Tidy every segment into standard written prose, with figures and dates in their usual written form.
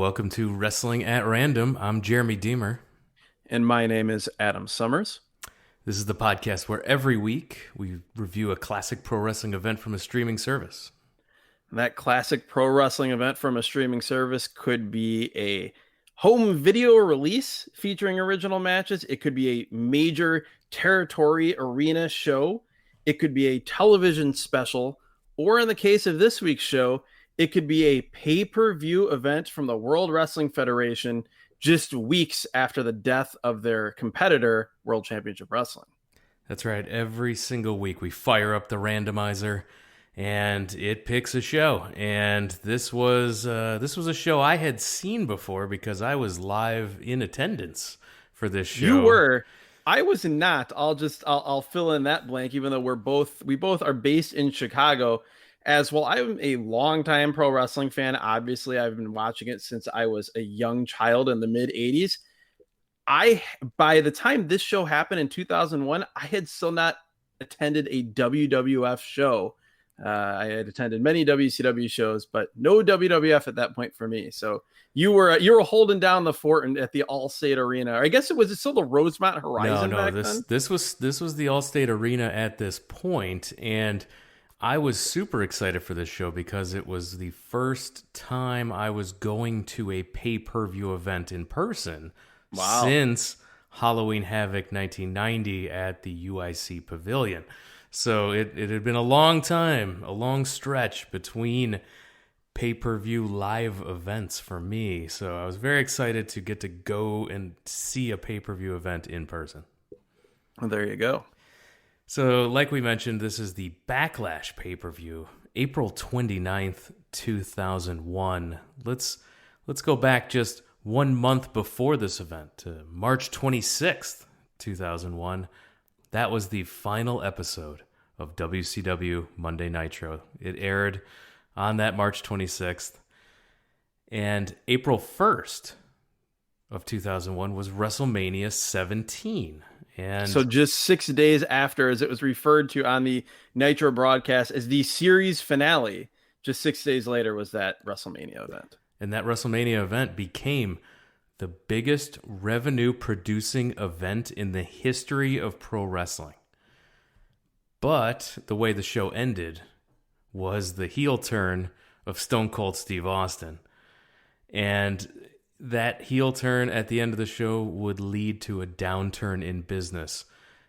welcome to Wrestling at Random. I'm Jeremy Deemer. And my name is Adam Summers. This is the podcast where every week we review a classic pro wrestling event from a streaming service. That classic pro wrestling event from a streaming service could be a home video release featuring original matches. It could be a major territory arena show. It could be a television special. Or in the case of this week's show, it could be a pay-per-view event from the World Wrestling Federation just weeks after the death of their competitor, World Championship Wrestling. That's right. Every single week we fire up the randomizer and it picks a show. And this was a show I had seen before because I was live in attendance for this show. You were. I was not. I'll fill in that blank, even though we both are based in Chicago. As well, I'm a longtime pro wrestling fan. Obviously, I've been watching it since I was a young child in the mid 80s. By the time this show happened in 2001, I had still not attended a WWF show. I had attended many WCW shows, but no WWF at that point for me. So you were holding down the fort at the Allstate Arena. Or I guess it was still the Rosemont Horizon. This was the Allstate Arena at this point, and I was super excited for this show because it was the first time I was going to a pay-per-view event in person since Halloween Havoc 1990 at the UIC Pavilion. So it had been a long time, a long stretch between pay-per-view live events for me. So I was very excited to get to go and see a pay-per-view event in person. Well, there you go. So like we mentioned, this is the Backlash pay-per-view, April 29th, 2001. Let's go back just 1 month before this event to March 26th, 2001. That was the final episode of WCW Monday Nitro. It aired on that March 26th. And April 1st of 2001 was WrestleMania 17. And so just 6 days after, as it was referred to on the Nitro broadcast as the series finale, just 6 days later was that WrestleMania event. And that WrestleMania event became the biggest revenue-producing event in the history of pro wrestling. But the way the show ended was the heel turn of Stone Cold Steve Austin. And that heel turn at the end of the show would lead to a downturn in business.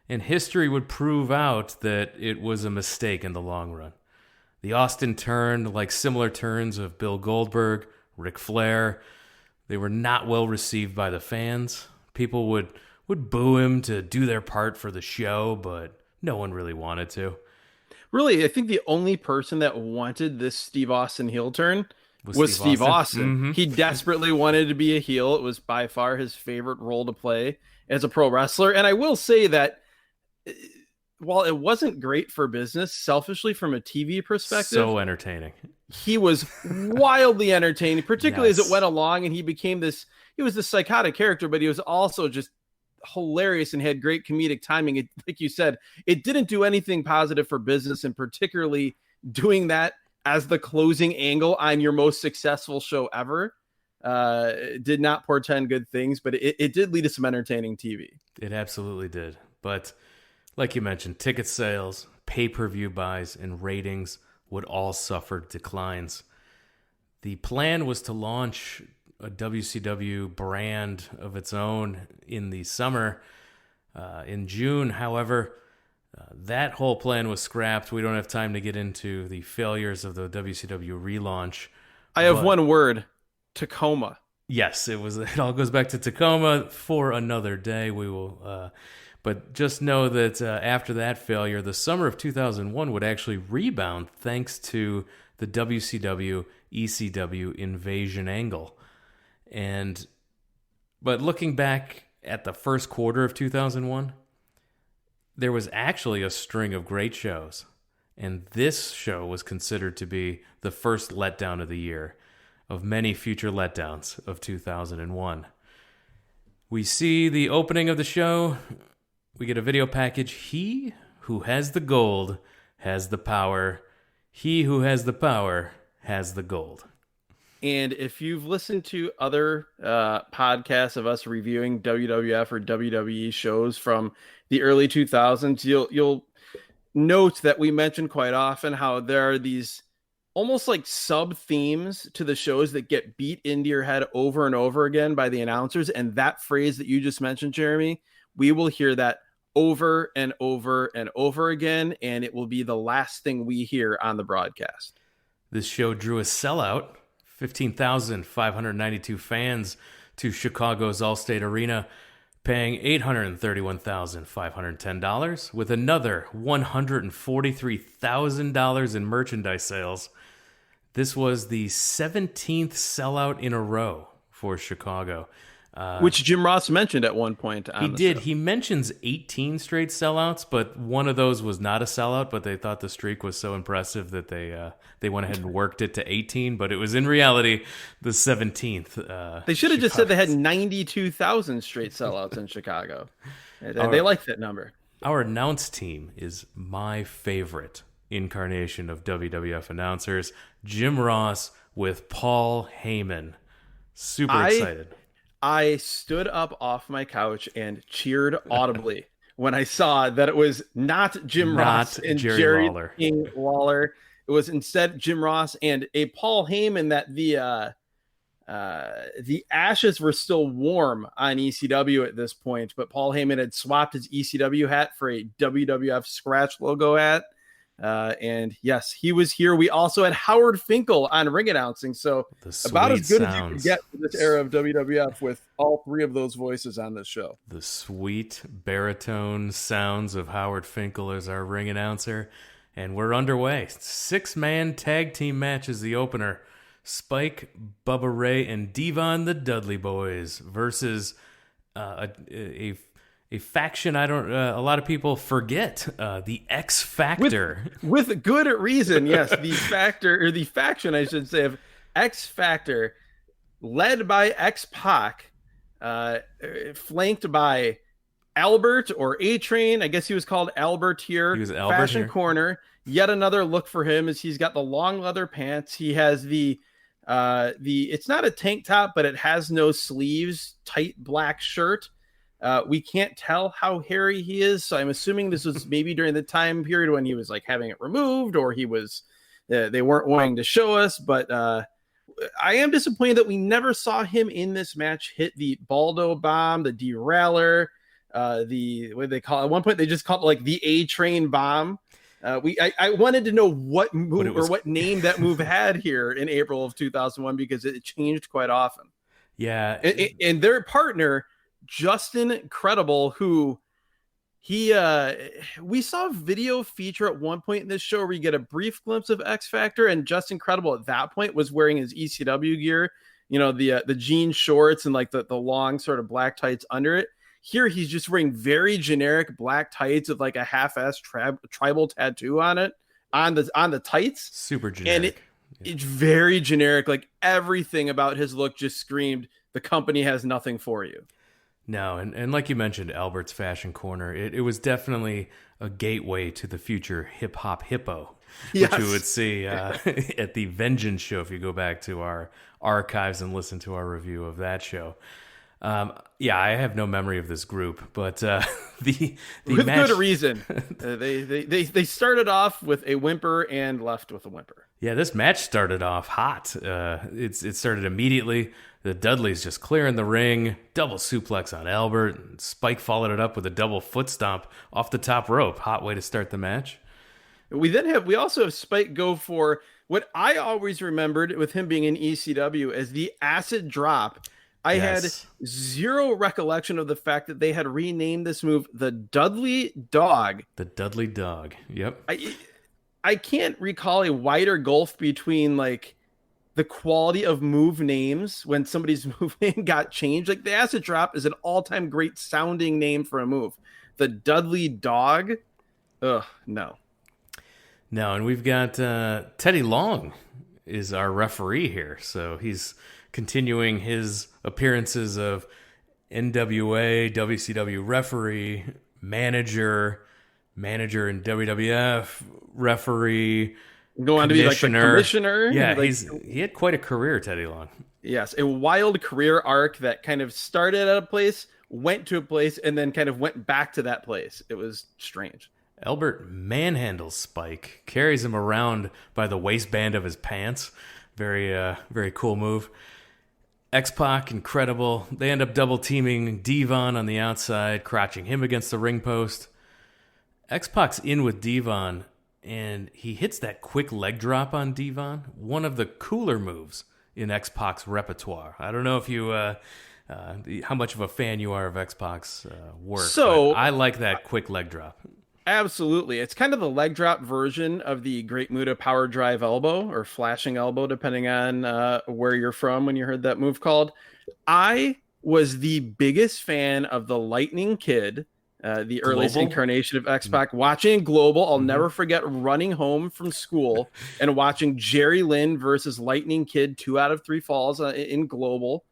And history would prove out that it was a mistake in the long run. The Austin turn, like similar turns of Bill Goldberg, Ric Flair, they were not well received by the fans. People would boo him to do their part for the show, but no one really wanted to. Really, I think the only person that wanted this Steve Austin heel turn was Steve Austin. Mm-hmm. He desperately wanted to be a heel. It was by far his favorite role to play as a pro wrestler. And I will say that while it wasn't great for business, selfishly from a TV perspective, so entertaining. He was wildly entertaining, particularly Yes. as it went along, and he was this psychotic character, but he was also just hilarious and had great comedic timing. Like you said, it didn't do anything positive for business, and particularly doing that as the closing angle on your most successful show ever did not portend good things, but it did lead to some entertaining TV. It absolutely did. But like you mentioned, ticket sales, pay-per-view buys, and ratings would all suffer declines. The plan was to launch a WCW brand of its own in the summer. In June, however, that whole plan was scrapped. We don't have time to get into the failures of the WCW relaunch. I have one word: Tacoma. Yes, it all goes back to Tacoma for another day. We will, but just know that after that failure, the summer of 2001 would actually rebound thanks to the WCW ECW invasion angle. But looking back at the first quarter of 2001, there was actually a string of great shows, and this show was considered to be the first letdown of the year, of many future letdowns of 2001. We see the opening of the show. We get a video package. He who has the gold has the power. He who has the power has the gold. And if you've listened to other podcasts of us reviewing WWF or WWE shows from the early 2000s, you'll note that we mention quite often how there are these almost like sub themes to the shows that get beat into your head over and over again by the announcers. And that phrase that you just mentioned, Jeremy, we will hear that over and over and over again, and it will be the last thing we hear on the broadcast. This show drew a sellout, 15,592 fans to Chicago's Allstate Arena, paying $831,510, with another $143,000 in merchandise sales. This was the 17th sellout in a row for Chicago. Which Jim Ross mentioned at one point. He did. He mentions 18 straight sellouts, but one of those was not a sellout, but they thought the streak was so impressive that they went ahead and worked it to 18, but it was in reality the 17th. They should have just said they had 92,000 straight sellouts in Chicago. They like that number. Our announce team is my favorite incarnation of WWF announcers, Jim Ross with Paul Heyman. Super excited. I stood up off my couch and cheered audibly when I saw that it was not Jim Ross and Jerry Lawler. King Lawler. It was instead Jim Ross and a Paul Heyman that the ashes were still warm on ECW at this point, but Paul Heyman had swapped his ECW hat for a WWF scratch logo hat. And yes, he was here. We also had Howard Finkel on ring announcing. So about as good as you can get for this era of WWF with all three of those voices on this show. The sweet baritone sounds of Howard Finkel as our ring announcer. And we're underway. 6-man tag team match is the opener. Spike, Bubba Ray, and Devon the Dudley Boys versus a faction a lot of people forget, the X Factor. With good reason, yes. The faction, I should say, of X Factor, led by X-Pac, flanked by Albert or A-Train. I guess he was called Albert here. He was Albert Fashion here. Corner. Yet another look for him is he's got the long leather pants. He has the it's not a tank top, but it has no sleeves, tight black shirt. We can't tell how hairy he is, so I'm assuming this was maybe during the time period when he was like having it removed, or he was they weren't wanting to show us. But I am disappointed that we never saw him in this match hit the Baldo bomb, the derailer, the what they call it. At one point they just called it like the A-Train bomb. I wanted to know what move or what name that move had here in April of 2001 because it changed quite often. Yeah, and their partner, Justin Credible, who we saw a video feature at one point in this show where you get a brief glimpse of X Factor, and Justin Credible at that point was wearing his ECW gear, the jean shorts and like the long sort of black tights under it. Here he's just wearing very generic black tights with like a half-ass tribal tattoo on it on the tights. Super generic. And it's very generic. Like everything about his look just screamed, the company has nothing for you. No, and like you mentioned, Albert's Fashion Corner, it was definitely a gateway to the future hip-hop hippo, yes, which you would see at the Vengeance show if you go back to our archives and listen to our review of that show. I have no memory of this group, but the with match... good reason. They started off with a whimper and left with a whimper. Yeah, this match started off hot. It started immediately. The Dudleys just clearing the ring, double suplex on Albert. And Spike followed it up with a double foot stomp off the top rope. Hot way to start the match. We also have Spike go for what I always remembered with him being in ECW as the acid drop. I had zero recollection of the fact that they had renamed this move the Dudley Dog. The Dudley Dog. Yep. I can't recall a wider gulf between like the quality of move names when somebody's move name got changed. Like the acid drop is an all-time great sounding name for a move. The Dudley Dog. Ugh, no. No, and we've got Teddy Long is our referee here. So he's continuing his appearances of NWA, WCW referee, manager in WWF, referee, Go on to be like the commissioner. Yeah, Like, he had quite a career, Teddy Long. yes, a wild career arc that kind of started at a place, went to a place, and then kind of went back to that place. It was strange. Albert manhandles Spike, carries him around by the waistband of his pants. Very cool move. X-Pac, incredible. They end up double teaming Devon on the outside, crouching him against the ring post. X-Pac's in with Devon, and he hits that quick leg drop on Devon, one of the cooler moves in X-Pac's repertoire. I don't know if you, how much of a fan you are of X-Pac's work. So I like that quick leg drop. Absolutely. It's kind of the leg drop version of the Great Muta power drive elbow or flashing elbow, depending on where you're from when you heard that move called. I was the biggest fan of the Lightning Kid, the earliest incarnation of X-Pac, watching Global. I'll never forget running home from school and watching Jerry Lynn versus Lightning Kid 2 out of 3 falls in Global.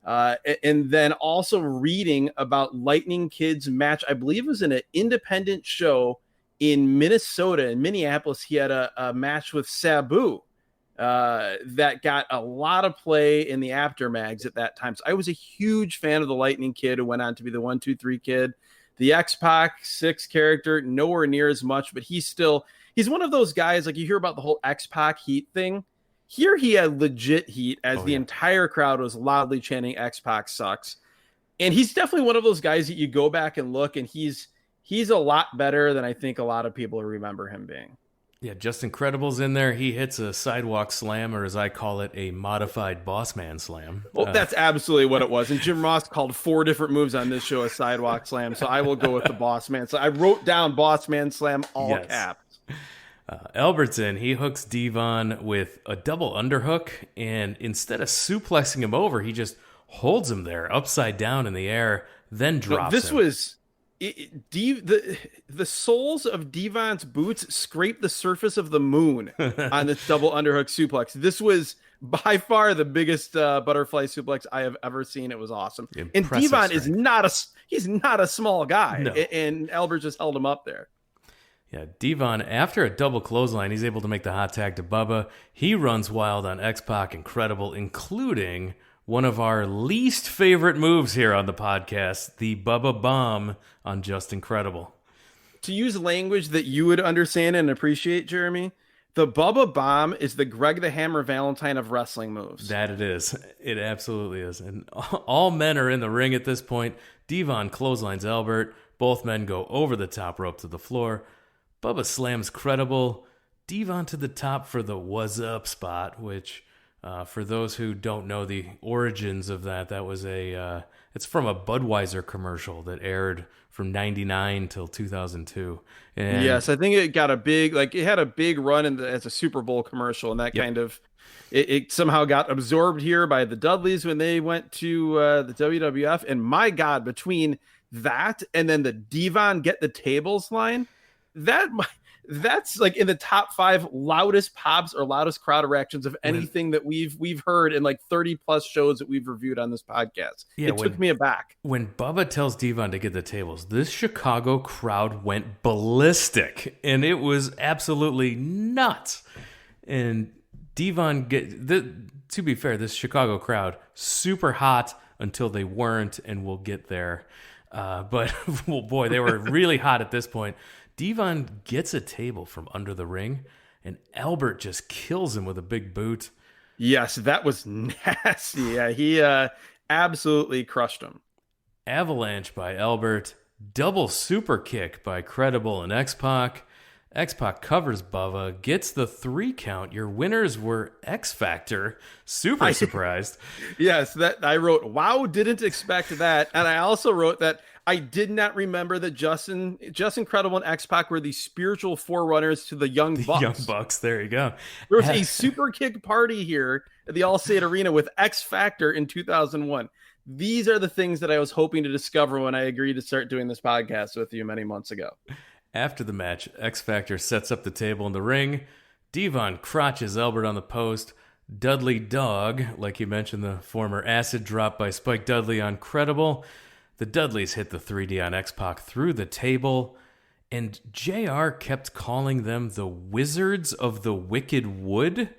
And then also reading about Lightning Kid's match. I believe it was in an independent show in Minnesota. In Minneapolis, he had a match with Sabu that got a lot of play in the aftermags at that time. So I was a huge fan of the Lightning Kid, who went on to be the 1-2-3 Kid. The X-Pac 6 character, nowhere near as much, but he's one of those guys, like you hear about the whole X-Pac heat thing. Here he had legit heat as the entire crowd was loudly chanting X-Pac sucks. And he's definitely one of those guys that you go back and look, and he's a lot better than I think a lot of people remember him being. Yeah, Just Incredible's in there. He hits a sidewalk slam, or as I call it, a modified boss man slam. Well, that's absolutely what it was. And Jim Ross called 4 different moves on this show a sidewalk slam, so I will go with the boss man. So I wrote down boss man slam all caps. Albert's in. He hooks Devon with a double underhook, and instead of suplexing him over, he just holds him there upside down in the air, then drops this him. Was the soles of Devon's boots scraped the surface of the moon on this double underhook suplex. This was by far the biggest butterfly suplex I have ever seen. It was awesome. And Devon is he's not a small guy, no. And Albert just held him up there. Yeah, Devon, after a double clothesline, he's able to make the hot tag to Bubba. He runs wild on X-Pac, incredible, including one of our least favorite moves here on the podcast, the Bubba Bomb on Just Incredible. To use language that you would understand and appreciate, Jeremy, the Bubba Bomb is the Greg the Hammer Valentine of wrestling moves. That it is. It absolutely is. And all men are in the ring at this point. Devon clotheslines Albert. Both men go over the top rope to the floor. Bubba slams Credible. Devon to the top for the "was up" spot, which, for those who don't know the origins of that was it's from a Budweiser commercial that aired from 99 till 2002. And yes, I think it got it had a big run as a Super Bowl commercial, and that kind of, it somehow got absorbed here by the Dudleys when they went to the WWF. And my God, between that and then the Devon get the tables line, that's like in the top 5 loudest pops or loudest crowd reactions of anything that we've heard in like 30 plus shows that we've reviewed on this podcast. Yeah, it took me aback. When Bubba tells Devon to get the tables, this Chicago crowd went ballistic, and it was absolutely nuts. And Devon to be fair, this Chicago crowd, super hot until they weren't, and we'll get there. But well, boy, they were really hot at this point. Devon gets a table from under the ring, and Albert just kills him with a big boot. Yes, that was nasty. Yeah, he absolutely crushed him. Avalanche by Albert. Double super kick by Credible and X-Pac. X-Pac covers Bubba, gets the 3 count. Your winners were X Factor. Super surprised. Yes, that I wrote, wow, didn't expect that. And I also wrote that I did not remember that Justin Credible and X-Pac were the spiritual forerunners to the Young Bucks. Young Bucks, there you go. There was a super kick party here at the Allstate Arena with X Factor in 2001. These are the things that I was hoping to discover when I agreed to start doing this podcast with you many months ago. After the match, X Factor sets up the table in the ring. Devon crotches Albert on the post. Dudley Dog, like you mentioned, the former acid drop by Spike Dudley on Credible. The Dudleys hit the 3D on X-Pac through the table. And JR kept calling them the Wizards of the Wicked Wood.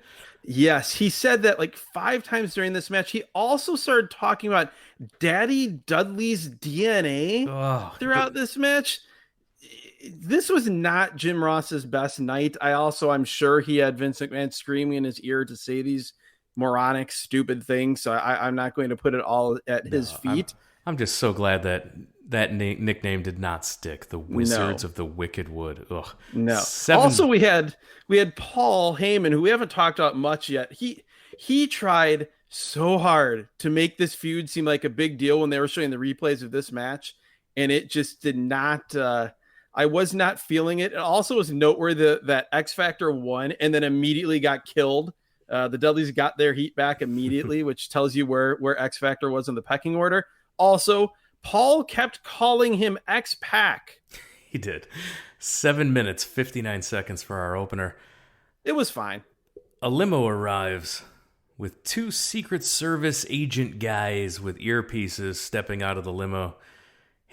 Yes, he said that like 5 times during this match. He also started talking about Daddy Dudley's DNA throughout this match. This was not Jim Ross's best night. I'm sure he had Vince McMahon screaming in his ear to say these moronic, stupid things. So I'm not going to put it all at his feet. I'm just so glad that nickname did not stick. The Wizards of the Wicked Wood. Ugh. No. Also, we had Paul Heyman, who we haven't talked about much yet. He tried so hard to make this feud seem like a big deal when they were showing the replays of this match, and it just did not. I was not feeling it. It also was noteworthy that X Factor won and then immediately got killed. The Dudleys got their heat back immediately, which tells you where X Factor was in the pecking order. Also, Paul kept calling him X-Pac. He did. 7 minutes, 59 seconds for our opener. It was fine. A limo arrives with 2 Secret Service agent guys with earpieces stepping out of the limo.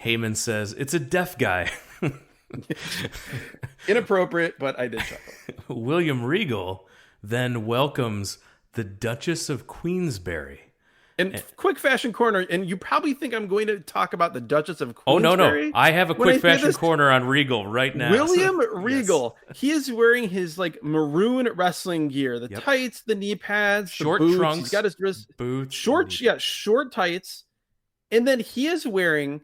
Heyman says, "It's a deaf guy." Inappropriate, but I did chuckle. William Regal then welcomes the Duchess of Queensberry. And quick fashion corner, and you probably think I'm going to talk about the Duchess of Queensberry. Oh, no. I have a quick fashion corner on Regal right now. William Regal. Yes. He is wearing his maroon wrestling gear, the tights, the knee pads, short the boots. Trunks, he's got his boots, short tights. And then he is wearing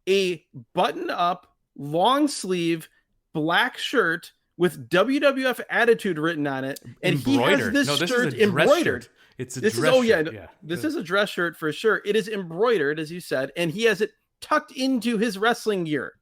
a button-up, long-sleeve, black shirt with WWF Attitude written on it. And embroidered. He has this shirt embroidered. It's a dress shirt. This is a dress shirt for sure. It is embroidered, as you said, and he has it tucked into his wrestling gear.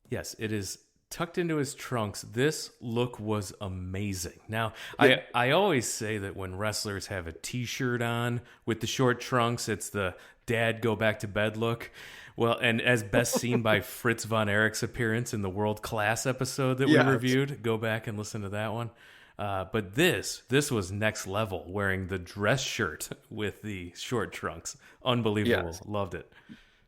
Yes, it is tucked into his trunks. This look was amazing. Now, I always say that when wrestlers have a T-shirt on with the short trunks, it's the dad go back to bed look. Well, and as best seen by Fritz von Erich's appearance in the World Class episode that we reviewed, go back and listen to that one. But this was next level, wearing the dress shirt with the short trunks. Unbelievable. Yes. Loved it.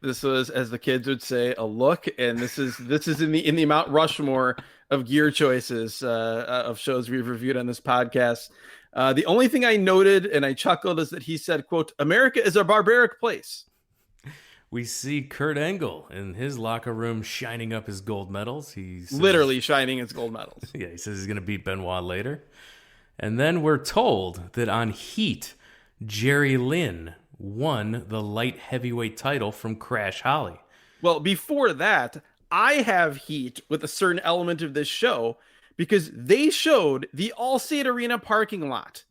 This was, as the kids would say, a look, and this is in the Mount Rushmore of gear choices of shows we've reviewed on this podcast. The only thing I noted, and I chuckled, is that he said, quote, "America is a barbaric place." We see Kurt Angle in his locker room shining up his gold medals. He's literally shining his gold medals. Yeah, he says he's going to beat Benoit later. And then we're told that on Heat, Jerry Lynn won the light heavyweight title from Crash Holly. Well, before that, I have heat with a certain element of this show because they showed the Allstate Arena parking lot,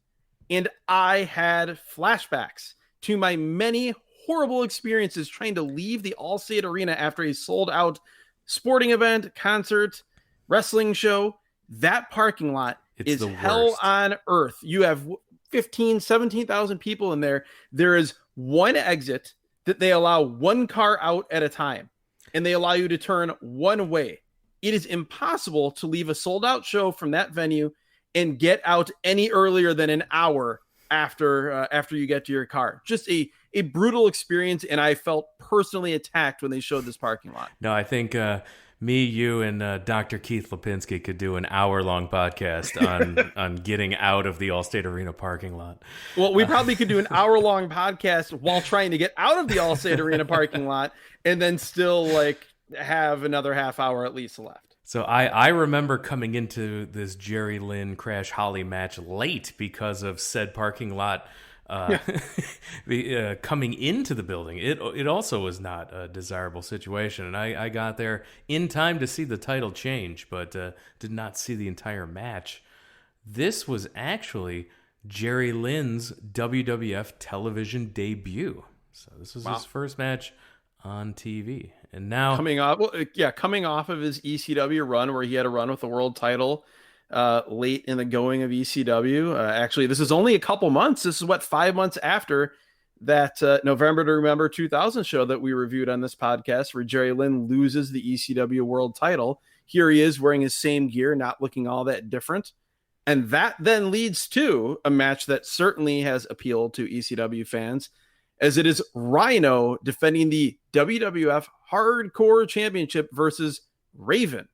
and I had flashbacks to my many horrible experiences trying to leave the Allstate Arena after a sold-out sporting event, concert, wrestling show. That parking lot is hell on earth. You have 17,000 people in there. There is one exit that they allow one car out at a time, and they allow you to turn one way. It is impossible to leave a sold-out show from that venue and get out any earlier than an hour after you get to your car. Just a brutal experience, and I felt personally attacked when they showed this parking lot. No, I think me, you, and Dr. Keith Lipinski could do an hour-long podcast on getting out of the Allstate Arena parking lot. Well, we probably could do an hour-long podcast while trying to get out of the Allstate Arena parking lot, and then still have another half hour at least left. So I remember coming into this Jerry Lynn Crash Holly match late because of said parking lot coming into the building. It also was not a desirable situation, and I got there in time to see the title change, but did not see the entire match. This was actually Jerry Lynn's WWF television debut. So this was his first match on TV. And now coming off of his ECW run, where he had a run with the world title late in the going of ECW. Actually, this is only a couple months. This is 5 months after that November to Remember 2000 show that we reviewed on this podcast, where Jerry Lynn loses the ECW world title. Here he is wearing his same gear, not looking all that different. And that then leads to a match that certainly has appealed to ECW fans, as it is Rhino defending the WWF Hardcore Championship versus Raven.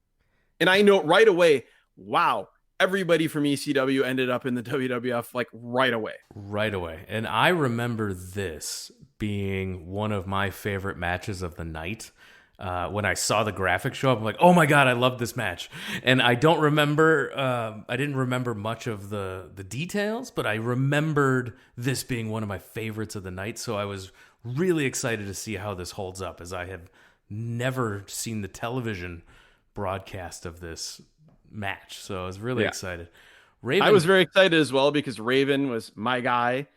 And I know right away, wow, everybody from ECW ended up in the WWF like right away. Right away. And I remember this being one of my favorite matches of the night. When I saw the graphic show up, I'm like, oh my God, I love this match. And I don't remember, I didn't remember much of the details, but I remembered this being one of my favorites of the night. So I was really excited to see how this holds up, as I have never seen the television broadcast of this match. So I was really excited. I was very excited as well because Raven was my guy.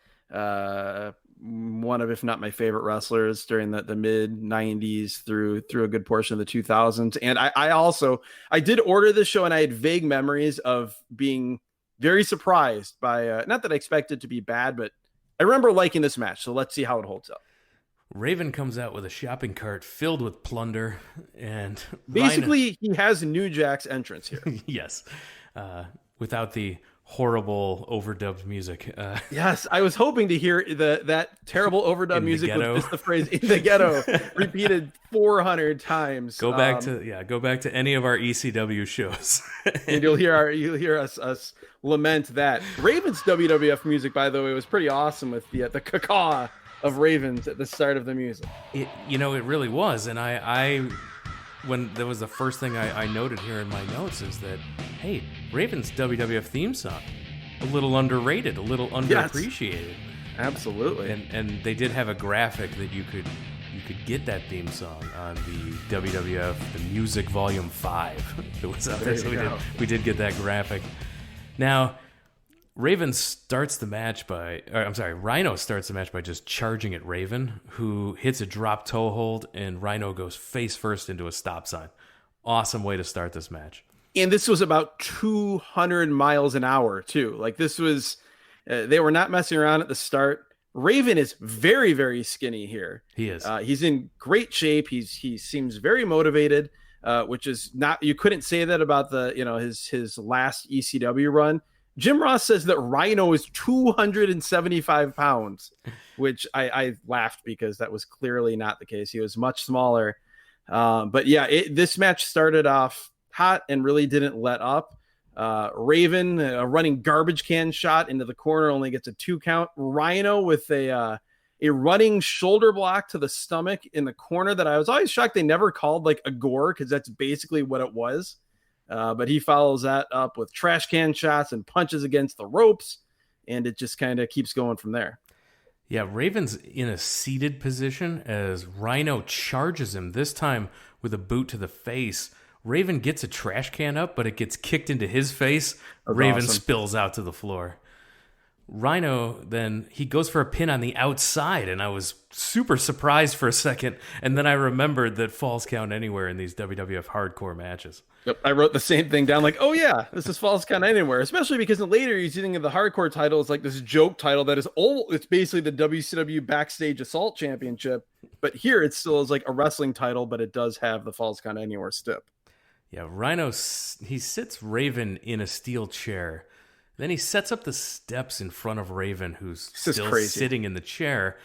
One of, if not my favorite wrestlers during the mid 90s through a good portion of the 2000s. And I did order this show, and I had vague memories of being very surprised by, not that I expected it to be bad, but I remember liking this match. So let's see how it holds up. Raven comes out with a shopping cart filled with plunder, and basically he has New Jack's entrance here. Yes. Without the horrible overdubbed music. Yes, I was hoping to hear that terrible overdub music with just the phrase "in the ghetto" repeated 400 times. Go back to any of our ECW shows, and you'll hear us lament that. Raven's WWF music, by the way, was pretty awesome with the caw of Ravens at the start of the music. It really was, and I when that was the first thing I noted here in my notes is that, hey, Raven's WWF theme song, a little underrated, a little underappreciated. Yes, absolutely. And they did have a graphic that you could get that theme song on the WWF the Music Volume 5 that was out there. So we did get that graphic. Now, Rhino starts the match by just charging at Raven, who hits a drop toe hold, and Rhino goes face first into a stop sign. Awesome way to start this match. And this was about 200 miles an hour, too. Like, this was, they were not messing around at the start. Raven is very, very skinny here. He is. He's in great shape. He seems very motivated, which is not, you couldn't say that about his last ECW run. Jim Ross says that Rhino is 275 pounds, which I laughed because that was clearly not the case. He was much smaller. But yeah, this match started off hot and really didn't let up. Raven, a running garbage can shot into the corner, only gets a 2 count. Rhino with a running shoulder block to the stomach in the corner that I was always shocked they never called like a gore, because that's basically what it was. But he follows that up with trash can shots and punches against the ropes, and it just kind of keeps going from there. Yeah, Raven's in a seated position as Rhino charges him, this time with a boot to the face. Raven gets a trash can up, but it gets kicked into his face. That's Raven awesome. spills out to the floor. Rhino, then, he goes for a pin on the outside, and I was super surprised for a second, and then I remembered that falls count anywhere in these WWF hardcore matches. Yep, I wrote the same thing down, like, oh yeah, this is falls count anywhere, especially because later he's using the hardcore title as like this joke title that is it's basically the WCW Backstage Assault Championship, but here it still is like a wrestling title, but it does have the falls count anywhere stip. Yeah, Rhino, he sits Raven in a steel chair. Then he sets up the steps in front of Raven, who's still sitting in the chair.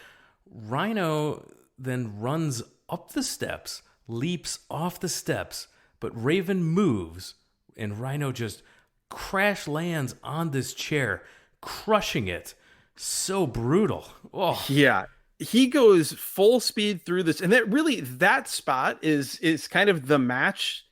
Rhino then runs up the steps, leaps off the steps, but Raven moves, and Rhino just crash lands on this chair, crushing it. So brutal. Oh. Yeah, he goes full speed through this, and that spot is kind of the match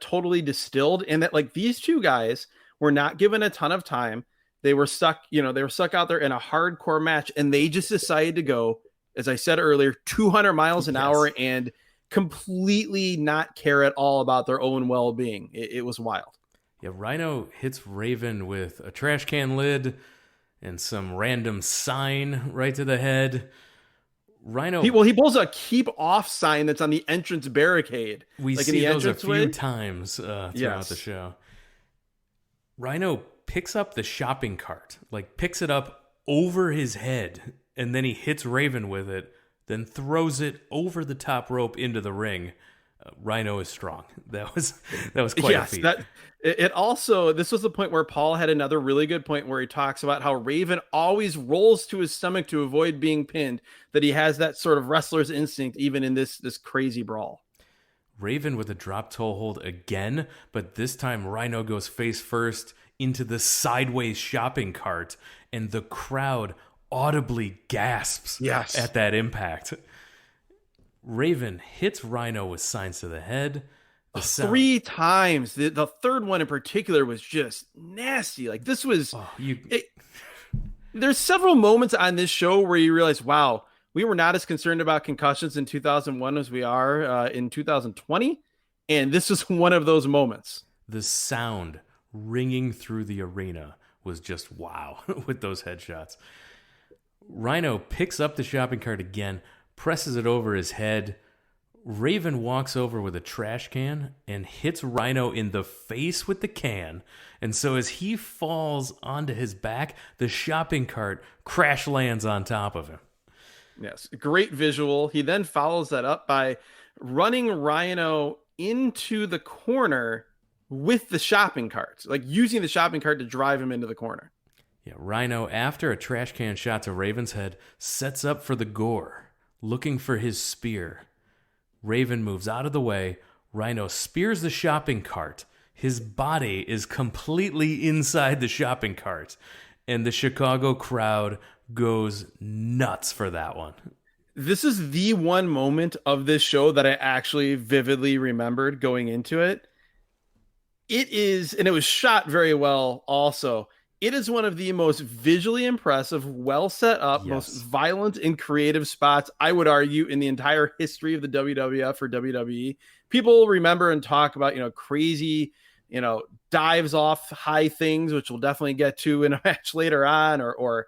totally distilled, in that like these two guys were not given a ton of time. They were stuck out there in a hardcore match, and they just decided to go, as I said earlier, 200 miles an hour and completely not care at all about their own well-being. It was wild. Yeah, Rhino hits Raven with a trash can lid and some random sign right to the head. Rhino. He pulls a "keep off" sign that's on the entrance barricade. We see those a few times throughout the show. Rhino picks up the shopping cart, like picks it up over his head, and then he hits Raven with it, then throws it over the top rope into the ring. Rhino is strong. That was quite a feat. This was the point where Paul had another really good point where he talks about how Raven always rolls to his stomach to avoid being pinned, that he has that sort of wrestler's instinct even in this crazy brawl. Raven with a drop toe hold again, but this time Rhino goes face first into the sideways shopping cart, and the crowd audibly gasps at that impact. Raven hits Rhino with signs to the head. 3 times. The third one in particular was just nasty. Like, this was... there's several moments on this show where you realize, wow, we were not as concerned about concussions in 2001 as we are in 2020. And this is one of those moments. The sound ringing through the arena was just wow with those headshots. Rhino picks up the shopping cart again, presses it over his head. Raven walks over with a trash can and hits Rhino in the face with the can. And so as he falls onto his back, the shopping cart crash lands on top of him. Yes, great visual. He then follows that up by running Rhino into the corner with the shopping cart, like using the shopping cart to drive him into the corner. Yeah, Rhino, after a trash can shot to Raven's head, sets up for the gore, looking for his spear. Raven moves out of the way. Rhino spears the shopping cart. His body is completely inside the shopping cart. And the Chicago crowd goes nuts for that one. This is the one moment of this show that I actually vividly remembered going into it. It is, and it was shot very well also. It is one of the most visually impressive, well set up, most violent and creative spots, I would argue, in the entire history of the WWF or WWE. People remember and talk about, crazy, dives off high things, which we'll definitely get to in a match later on, or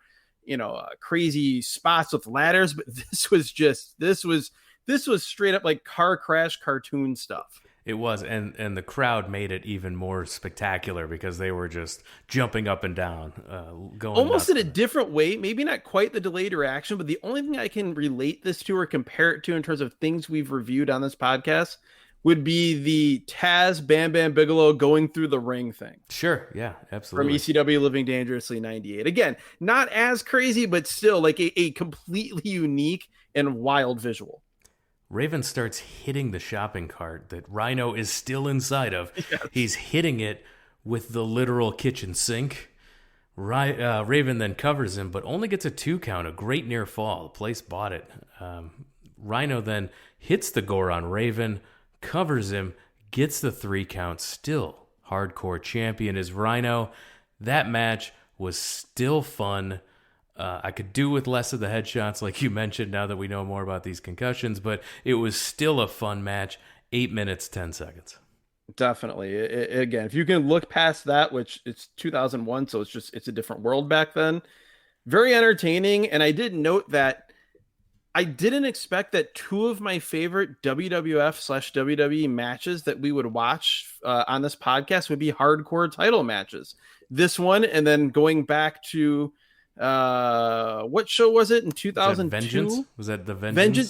crazy spots with ladders. But this was straight up like car crash cartoon stuff. It was, and the crowd made it even more spectacular because they were just jumping up and down, going almost nuts. In a different way. Maybe not quite the delayed reaction, but the only thing I can relate this to or compare it to in terms of things we've reviewed on this podcast would be the Taz Bam Bam Bigelow going through the ring thing. Sure, yeah, absolutely. From ECW Living Dangerously 98. Again, not as crazy, but still like a completely unique and wild visual. Raven starts hitting the shopping cart that Rhino is still inside of. Yes. He's hitting it with the literal kitchen sink. Raven then covers him, but only gets a 2 count, a great near fall. The place bought it. Rhino then hits the gore on Raven, covers him, gets the 3 count. Still hardcore champion is Rhino. That match was still fun. I could do with less of the headshots, like you mentioned, now that we know more about these concussions, but it was still a fun match. 8 minutes, 10 seconds. Definitely. Again, if you can look past that, which it's 2001, so it's a different world back then. Very entertaining. And I did note that I didn't expect that 2 of my favorite WWF/WWE matches that we would watch on this podcast would be hardcore title matches. This one, and then going back to what show was it in 2002? Was that the Vengeance?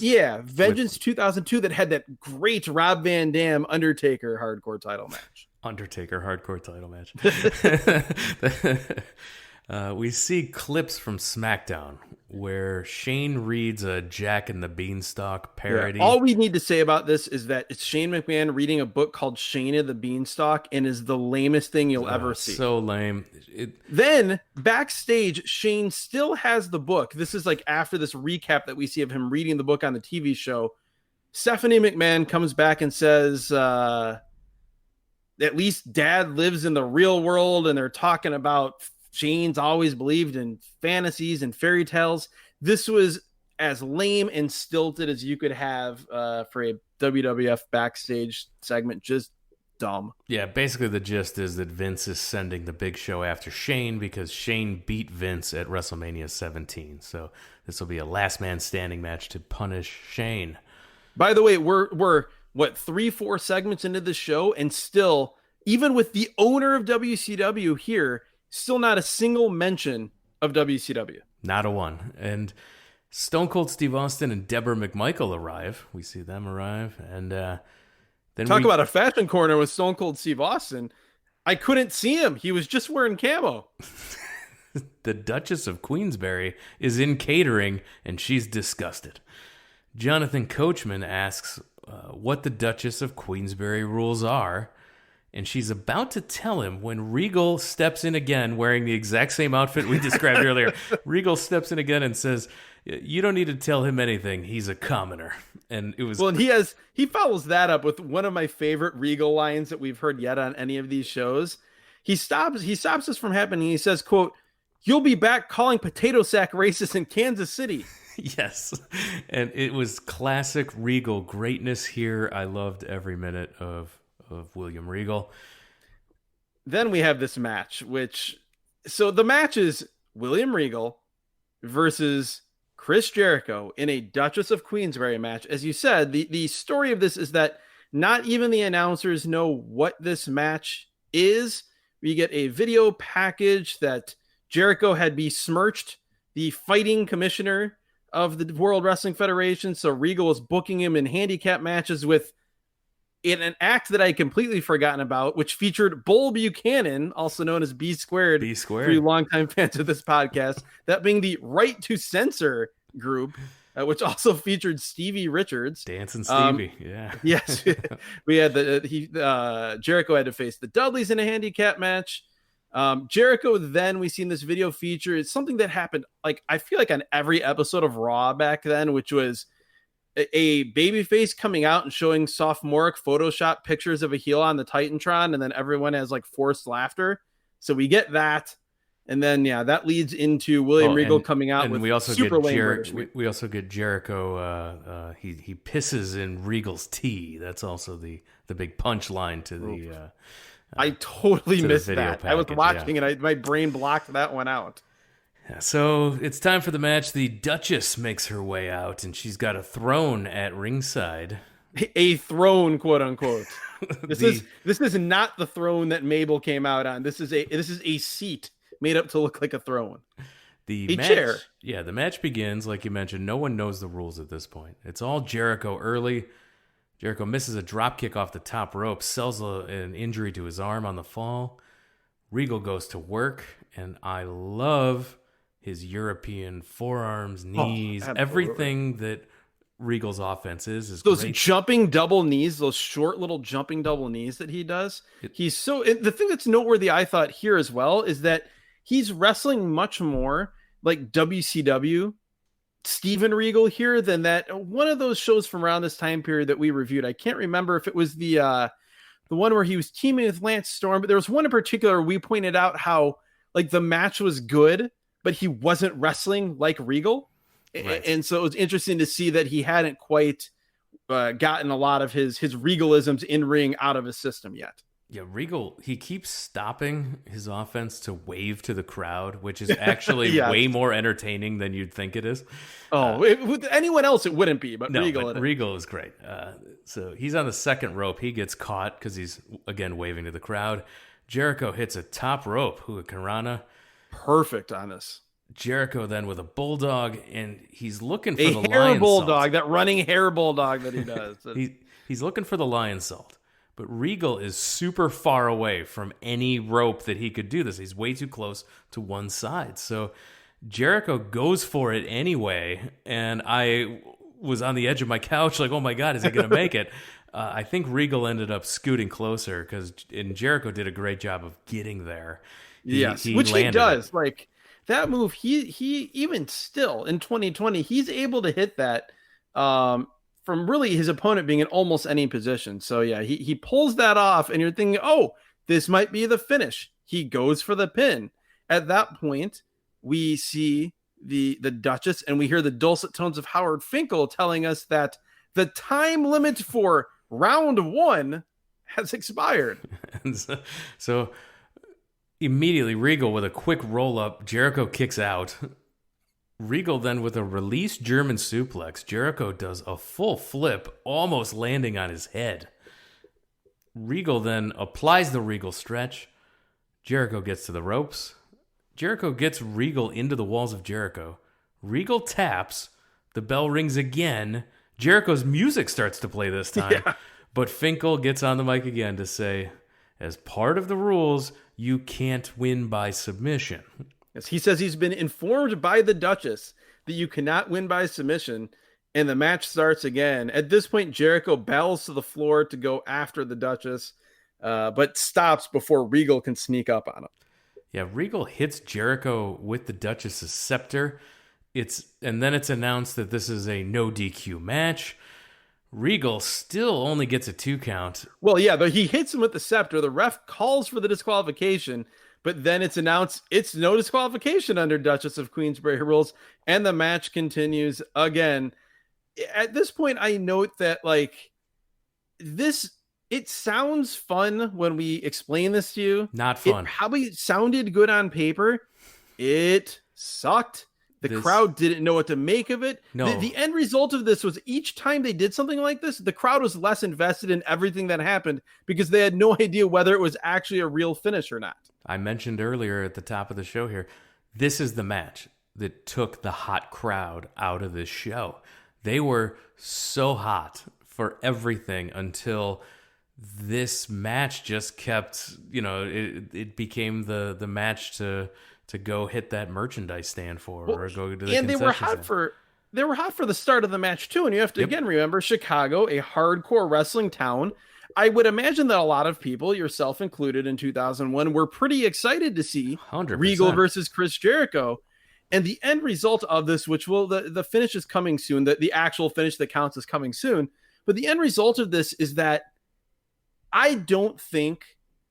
Vengeance 2002, that had that great Rob Van Dam Undertaker hardcore title match. We see clips from SmackDown where Shane reads a Jack and the Beanstalk parody. Yeah. All we need to say about this is that it's Shane McMahon reading a book called Shane of the Beanstalk, and is the lamest thing you'll ever see. So lame. Then backstage, Shane still has the book. This is like after this recap that we see of him reading the book on the TV show. Stephanie McMahon comes back and says, at least Dad lives in the real world, and they're talking about Shane's always believed in fantasies and fairy tales. This was as lame and stilted as you could have for a WWF backstage segment. Just dumb. Yeah, basically the gist is that Vince is sending the Big Show after Shane because Shane beat Vince at WrestleMania 17. So this will be a last man standing match to punish Shane. By the way, we're what, 3-4 segments into the show, and still, even with the owner of WCW here, still not a single mention of WCW. Not a one. And Stone Cold Steve Austin and Deborah McMichael arrive. We see them arrive. And then talk about a fashion corner with Stone Cold Steve Austin. I couldn't see him. He was just wearing camo. The Duchess of Queensberry is in catering, and she's disgusted. Jonathan Coachman asks what the Duchess of Queensberry rules are. And she's about to tell him when Regal steps in again, wearing the exact same outfit we described earlier. Regal steps in again and says, "You don't need to tell him anything. He's a commoner." And it was well, and he follows that up with one of my favorite Regal lines that we've heard yet on any of these shows. He stops this from happening. He says, "Quote, you'll be back calling potato sack racist in Kansas City." Yes. And it was classic Regal greatness here. I loved every minute of William Regal. Then we have this match, so the match is William Regal versus Chris Jericho in a Duchess of Queensberry match. As you said, the story of this is that not even the announcers know what this match is. We get a video package that Jericho had besmirched the fighting commissioner of the World Wrestling Federation. So Regal is booking him in handicap matches in an act that I had completely forgotten about, which featured Bull Buchanan, also known as B Squared. B Squared. For you longtime fans of this podcast, that being the Right to Censor group, which also featured Stevie Richards. Dancing Stevie, yeah. Yes. We had Jericho had to face the Dudleys in a handicap match. Jericho, then we seen this video feature. It's something that happened, I feel like on every episode of Raw back then, which was a babyface coming out and showing sophomoric Photoshop pictures of a heel on the Titantron, and then everyone has forced laughter. So we get that, and then that leads into William Regal coming out with we also super get lame. We also get Jericho. He pisses in Regal's tea. That's also the big punchline to the. I totally missed that. Package, I was watching it. My brain blocked that one out. So it's time for the match. The Duchess makes her way out, and she's got a throne at ringside. A throne, quote unquote. This is not the throne that Mabel came out on. This is a seat made up to look like a throne. Chair. Yeah, the match begins, like you mentioned. No one knows the rules at this point. It's all Jericho early. Jericho misses a drop kick off the top rope, sells an injury to his arm on the fall. Regal goes to work, and I love his European forearms, knees, everything that Regal's offense is those great. Jumping double knees, those short little jumping double knees that he does. The thing that's noteworthy, I thought here as well, is that he's wrestling much more like WCW Steven Regal here than that one of those shows from around this time period that we reviewed. I can't remember if it was the one where he was teaming with Lance Storm, but there was one in particular we pointed out how the match was good, but he wasn't wrestling like Regal. Right. And so it was interesting to see that he hadn't quite gotten a lot of his Regalisms in ring out of his system yet. Yeah, Regal, he keeps stopping his offense to wave to the crowd, which is actually way more entertaining than you'd think it is. With anyone else, it wouldn't be, but no, Regal. Regal is great. So he's on the second rope. He gets caught because he's, again, waving to the crowd. Jericho hits a top rope, Hurricanrana. Perfect on this. Jericho then with a bulldog, and he's looking for the lion salt. Bulldog, that running hair bulldog that he does. He's looking for the lion salt, but Regal is super far away from any rope that he could do this. He's way too close to one side. So Jericho goes for it anyway, and I was on the edge of my couch like, oh my God, is he going to make it? I think Regal ended up scooting closer and Jericho did a great job of getting there. Which he does. That move, he even still in 2020, he's able to hit that from really his opponent being in almost any position. So yeah, he pulls that off, and you're thinking, oh, this might be the finish. He goes for the pin. At that point, we see the Duchess, and we hear the dulcet tones of Howard Finkel telling us that the time limit for round 1 has expired. so immediately, Regal with a quick roll-up. Jericho kicks out. Regal then with a release German suplex. Jericho does a full flip, almost landing on his head. Regal then applies the Regal stretch. Jericho gets to the ropes. Jericho gets Regal into the walls of Jericho. Regal taps. The bell rings again. Jericho's music starts to play this time. Yeah. But Finkel gets on the mic again to say, as part of the rules, you can't win by submission. Yes, he says he's been informed by the Duchess that you cannot win by submission. and the match starts again. At this point, Jericho battles to the floor to go after the Duchess, but stops before Regal can sneak up on him. Yeah, Regal hits Jericho with the Duchess's scepter. And then it's announced that this is a no DQ match. Regal still only gets a 2 count. Well, yeah, but he hits him with the scepter. The ref calls for the disqualification, but then it's announced it's no disqualification under Duchess of Queensberry rules, and the match continues again. At this point, I note that like this, it sounds fun when we explain this to you. Not fun. It probably sounded good on paper. It sucked. The crowd didn't know what to make of it. No. The end result of this was each time they did something like this, the crowd was less invested in everything that happened because they had no idea whether it was actually a real finish or not. I mentioned earlier at the top of the show here, this is the match that took the hot crowd out of this show. They were so hot for everything until this match just kept, it became the match to go hit that merchandise stand for, or go to the and they were hot stand. they were hot for the start of the match too. And you have to again remember Chicago, a hardcore wrestling town. I would imagine that a lot of people, yourself included, in 2001, were pretty excited to see 100%. Regal versus Chris Jericho. And the end result of this, which will the finish is coming soon, the actual finish that counts is coming soon. But the end result of this is that I don't think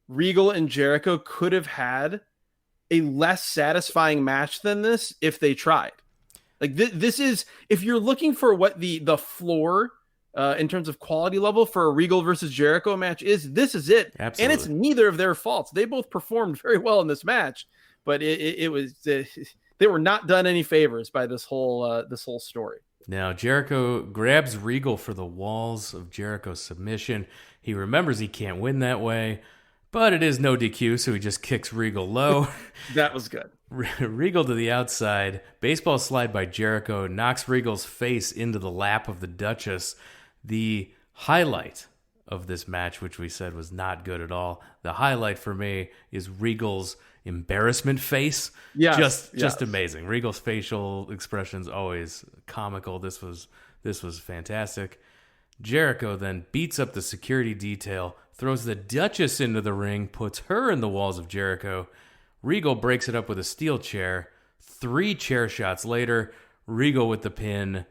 Regal and Jericho could have had a less satisfying match than this if they tried. Like this is, if you're looking for what the floor in terms of quality level for a Regal versus Jericho match is, this is it. Absolutely. And it's neither of their faults. They both performed very well in this match, but it was they were not done any favors by this whole story. Now Jericho grabs Regal for the walls of Jericho's submission. He remembers he can't win that way, but it is no DQ, so he just kicks Regal low. That was good. Regal to the outside. Baseball slide by Jericho knocks Regal's face into the lap of the Duchess. The highlight of this match, which we said was not good at all, the highlight for me is Regal's embarrassment face. Yes, just amazing. Regal's facial expressions always comical. This was fantastic. Jericho then beats up the security detail, throws the Duchess into the ring, puts her in the walls of Jericho. Regal breaks it up with a steel chair. 3 chair shots later, Regal with the pin.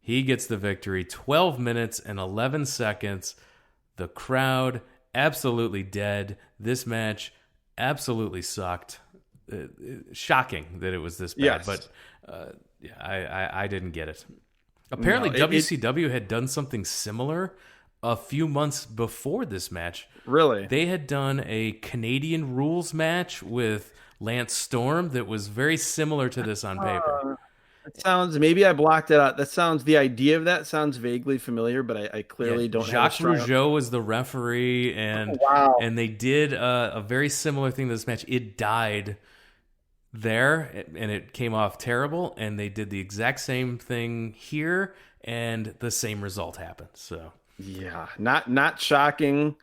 He gets the victory. 12 minutes and 11 seconds. The crowd absolutely dead. This match absolutely sucked. Shocking that it was this bad, Yes. but I didn't get it. Apparently, WCW had done something similar a few months before this match. Really? They had done a Canadian rules match with Lance Storm that was very similar to this on paper. It sounds, maybe I blocked it out. The idea of that sounds vaguely familiar, but I clearly don't Jacques have Rougeau was the referee, and and they did a very similar thing to this match. It died there, and it came off terrible, and they did the exact same thing here, and the same result happened. So yeah, not shocking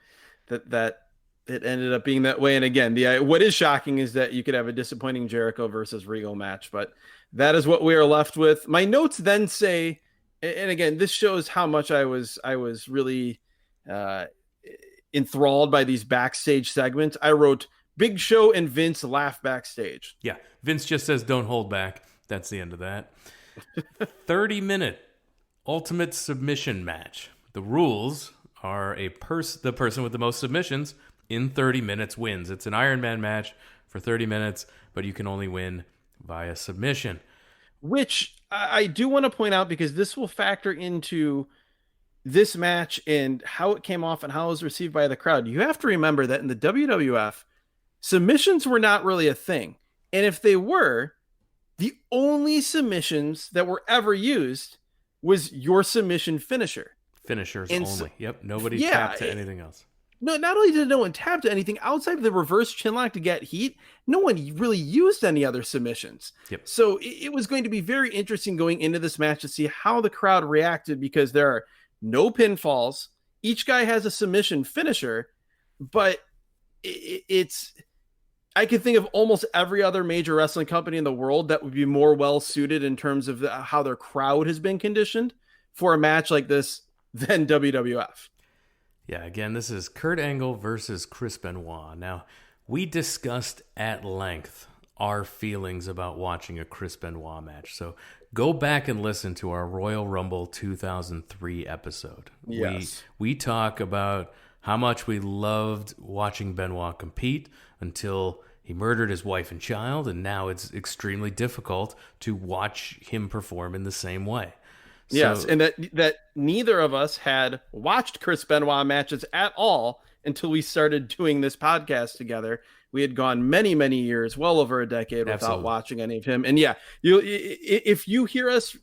that it ended up being that way. And again, what is shocking is that you could have a disappointing Jericho versus Regal match, but that is what we are left with. My notes then say, and again, this shows how much I was really enthralled by these backstage segments. I wrote, Big Show and Vince laugh backstage. yeah, Vince just says, "Don't hold back." That's the end of that. 30-minute ultimate submission match. The rules are the person with the most submissions in 30 minutes wins. It's an Iron Man match for 30 minutes, but you can only win via submission. Which I do want to point out, because this will factor into this match and how it came off and how it was received by the crowd. You have to remember that in the WWF, submissions were not really a thing. And if they were, the only submissions that were ever used was your submission finisher. Finishers And only. Yep, nobody tapped to anything else. No, not only did no one tap to anything outside of the reverse chinlock to get heat, no one really used any other submissions. Yep. So it was going to be very interesting going into this match to see how the crowd reacted, because there are no pinfalls. Each guy has a submission finisher, but it's... I could think of almost every other major wrestling company in the world that would be more well suited in terms of how their crowd has been conditioned for a match like this than WWF. Yeah, again, this is Kurt Angle versus Chris Benoit. Now, we discussed at length our feelings about watching a Chris Benoit match. So go back and listen to our Royal Rumble 2003 episode. Yes. We talk about how much we loved watching Benoit compete until he murdered his wife and child, and now it's extremely difficult to watch him perform in the same way. Yes, and that neither of us had watched Chris Benoit matches at all until we started doing this podcast together. We had gone many, many years, well over a decade, without watching any of him. And yeah, if you hear us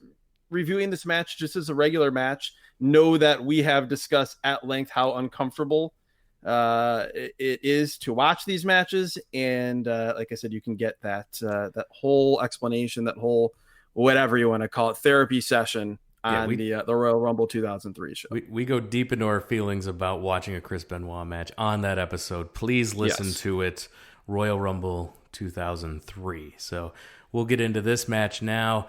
reviewing this match just as a regular match, know that we have discussed at length how uncomfortable it is to watch these matches. And like I said, you can get that whole explanation, that whole whatever you want to call it, therapy session on the Royal Rumble 2003 show. We go deep into our feelings about watching a Chris Benoit match on that episode. Please listen to it, Royal Rumble 2003. So we'll get into this match now.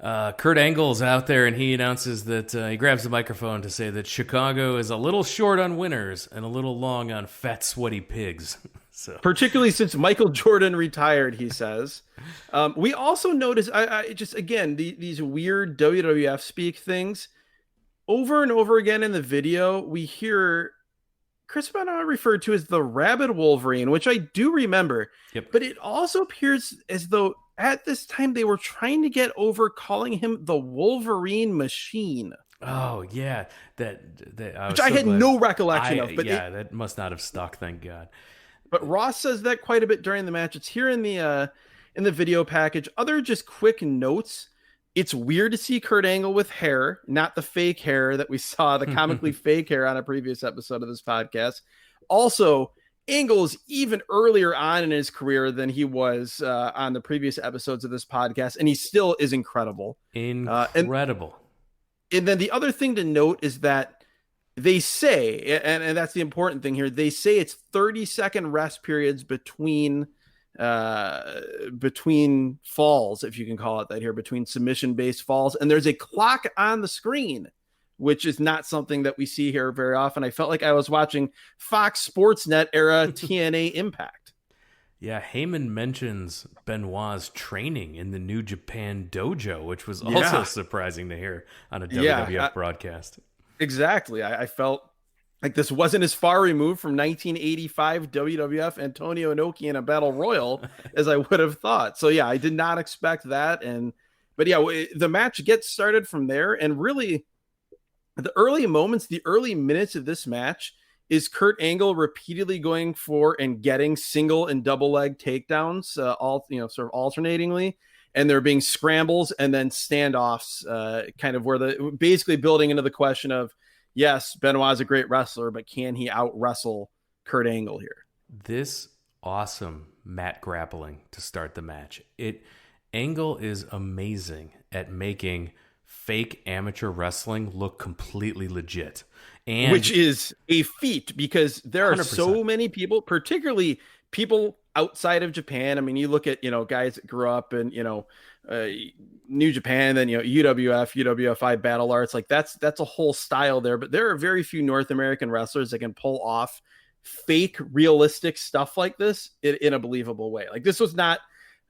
Kurt Angle's out there, and he announces that he grabs the microphone to say that Chicago is a little short on winners and a little long on fat, sweaty pigs. So. Particularly since Michael Jordan retired, he says. We also notice, I just, again, these weird WWF speak things. Over and over again in the video, we hear Chris Benoit referred to as the Rabid Wolverine, which I do remember. Yep. But it also appears as though at this time they were trying to get over calling him the Wolverine Machine. Oh, yeah. Which I had no recollection of. But that must not have stuck, thank God. But Ross says that quite a bit during the match. It's here in the video package. Other just quick notes. It's weird to see Kurt Angle with hair, not the fake hair that we saw, the comically fake hair on a previous episode of this podcast. Also, Angle is even earlier on in his career than he was on the previous episodes of this podcast, and he still is incredible. Incredible. And then the other thing to note is that they say, and that's the important thing here, they say it's 30-second rest periods between falls, if you can call it that here, between submission-based falls. And there's a clock on the screen, which is not something that we see here very often. I felt like I was watching Fox Sports Net era TNA Impact. Yeah, Heyman mentions Benoit's training in the New Japan dojo, which was also surprising to hear on a WWF broadcast. Exactly. I felt like this wasn't as far removed from 1985 WWF Antonio Inoki in a battle royal as I would have thought. So yeah, I did not expect that. But yeah, the match gets started from there. And really the early moments, the early minutes of this match is Kurt Angle repeatedly going for and getting single and double leg takedowns, sort of alternatingly. And there being scrambles and then standoffs, kind of where basically building into the question of, yes, Benoit's a great wrestler, but can he out wrestle Kurt Angle here? This awesome mat grappling to start the match. Angle is amazing at making fake amateur wrestling look completely legit. Which is a feat because there are 100%. So many people, particularly people outside of Japan. I mean, you look at, guys that grew up in, New Japan, then, UWF, UWFI Battle Arts, like that's a whole style there. But there are very few North American wrestlers that can pull off fake realistic stuff like this in a believable way. Like this was not,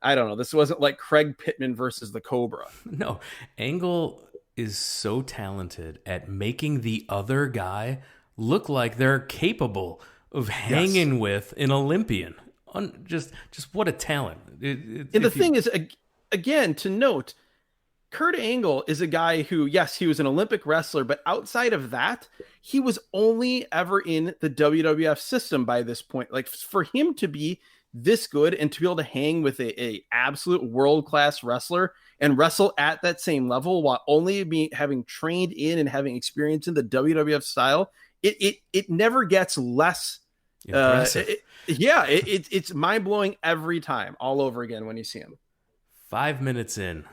I don't know, this wasn't like Craig Pittman versus the Cobra. No, Angle is so talented at making the other guy look like they're capable of hanging with an Olympian. Just what a talent. And the thing is, again, to note, Kurt Angle is a guy who, yes, he was an Olympic wrestler, but outside of that, he was only ever in the WWF system by this point. Like for him to be this good and to be able to hang with a absolute world-class wrestler and wrestle at that same level while only having trained in and having experience in the WWF style, it never gets less impressive. It's mind-blowing every time, all over again when you see him. 5 minutes in,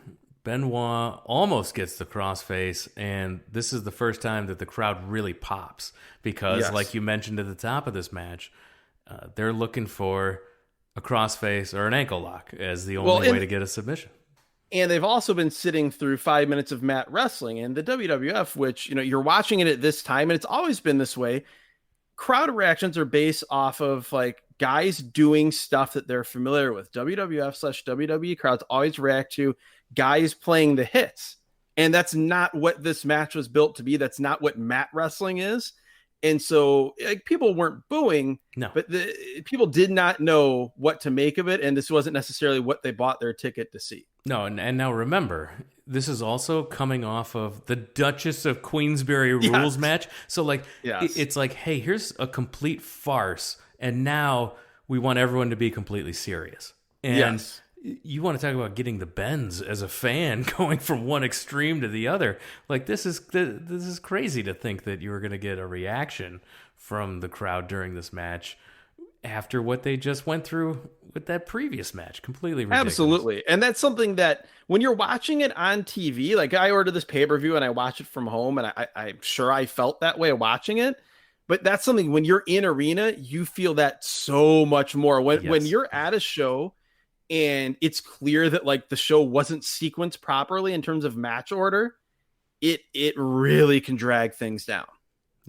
Benoit almost gets the crossface, and this is the first time that the crowd really pops because, like you mentioned at the top of this match, they're looking for a crossface or an ankle lock as the only way to get a submission. And they've also been sitting through 5 minutes of mat wrestling. And the WWF, which, you're watching it at this time, and it's always been this way, crowd reactions are based off of like guys doing stuff that they're familiar with. WWF/WWE crowds always react to guys playing the hits. And that's not what this match was built to be. That's not what mat wrestling is. And so like, people weren't booing, No. but people did not know what to make of it. And this wasn't necessarily what they bought their ticket to see. No, and now remember, this is also coming off of the Duchess of Queensberry rules match. So, like, it's like, hey, here's a complete farce, and now we want everyone to be completely serious. And you want to talk about getting the bends as a fan, going from one extreme to the other. Like, this is crazy to think that you were going to get a reaction from the crowd during this match after what they just went through with that previous match. Completely ridiculous. Absolutely. And that's something that when you're watching it on TV, like I ordered this pay-per-view and I watch it from home, and I'm sure I felt that way watching it. But that's something when you're in arena, you feel that so much more. When you're at a show and it's clear that like the show wasn't sequenced properly in terms of match order, it really can drag things down.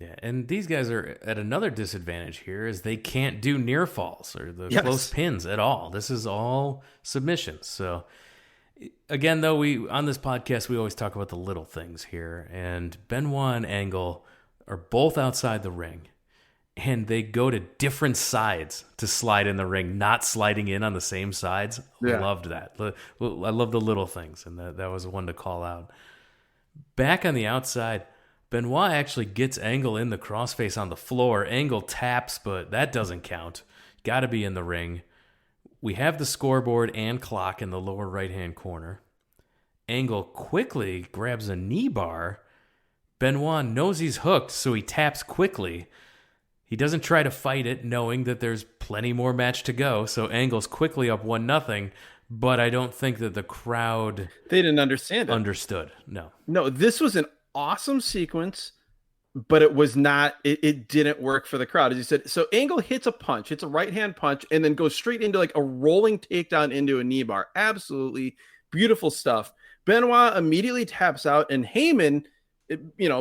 Yeah, and these guys are at another disadvantage here is they can't do near falls or the close pins at all. This is all submissions. So again, though, on this podcast, we always talk about the little things here. And Benoit and Angle are both outside the ring, and they go to different sides to slide in the ring, not sliding in on the same sides. I loved that. I love the little things, and that was one to call out. Back on the outside, Benoit actually gets Angle in the crossface on the floor. Angle taps, but that doesn't count. Got to be in the ring. We have the scoreboard and clock in the lower right-hand corner. Angle quickly grabs a knee bar. Benoit knows he's hooked, so he taps quickly. He doesn't try to fight it, knowing that there's plenty more match to go, so Angle's quickly up 1-0, but I don't think that the crowd... They didn't understand it. Understood, no. No, this was an awesome sequence, but it was not, it didn't work for the crowd, as you said. So Angle hits a right-hand punch, and then goes straight into like a rolling takedown into a knee bar. Absolutely beautiful stuff. Benoit immediately taps out, and Heyman,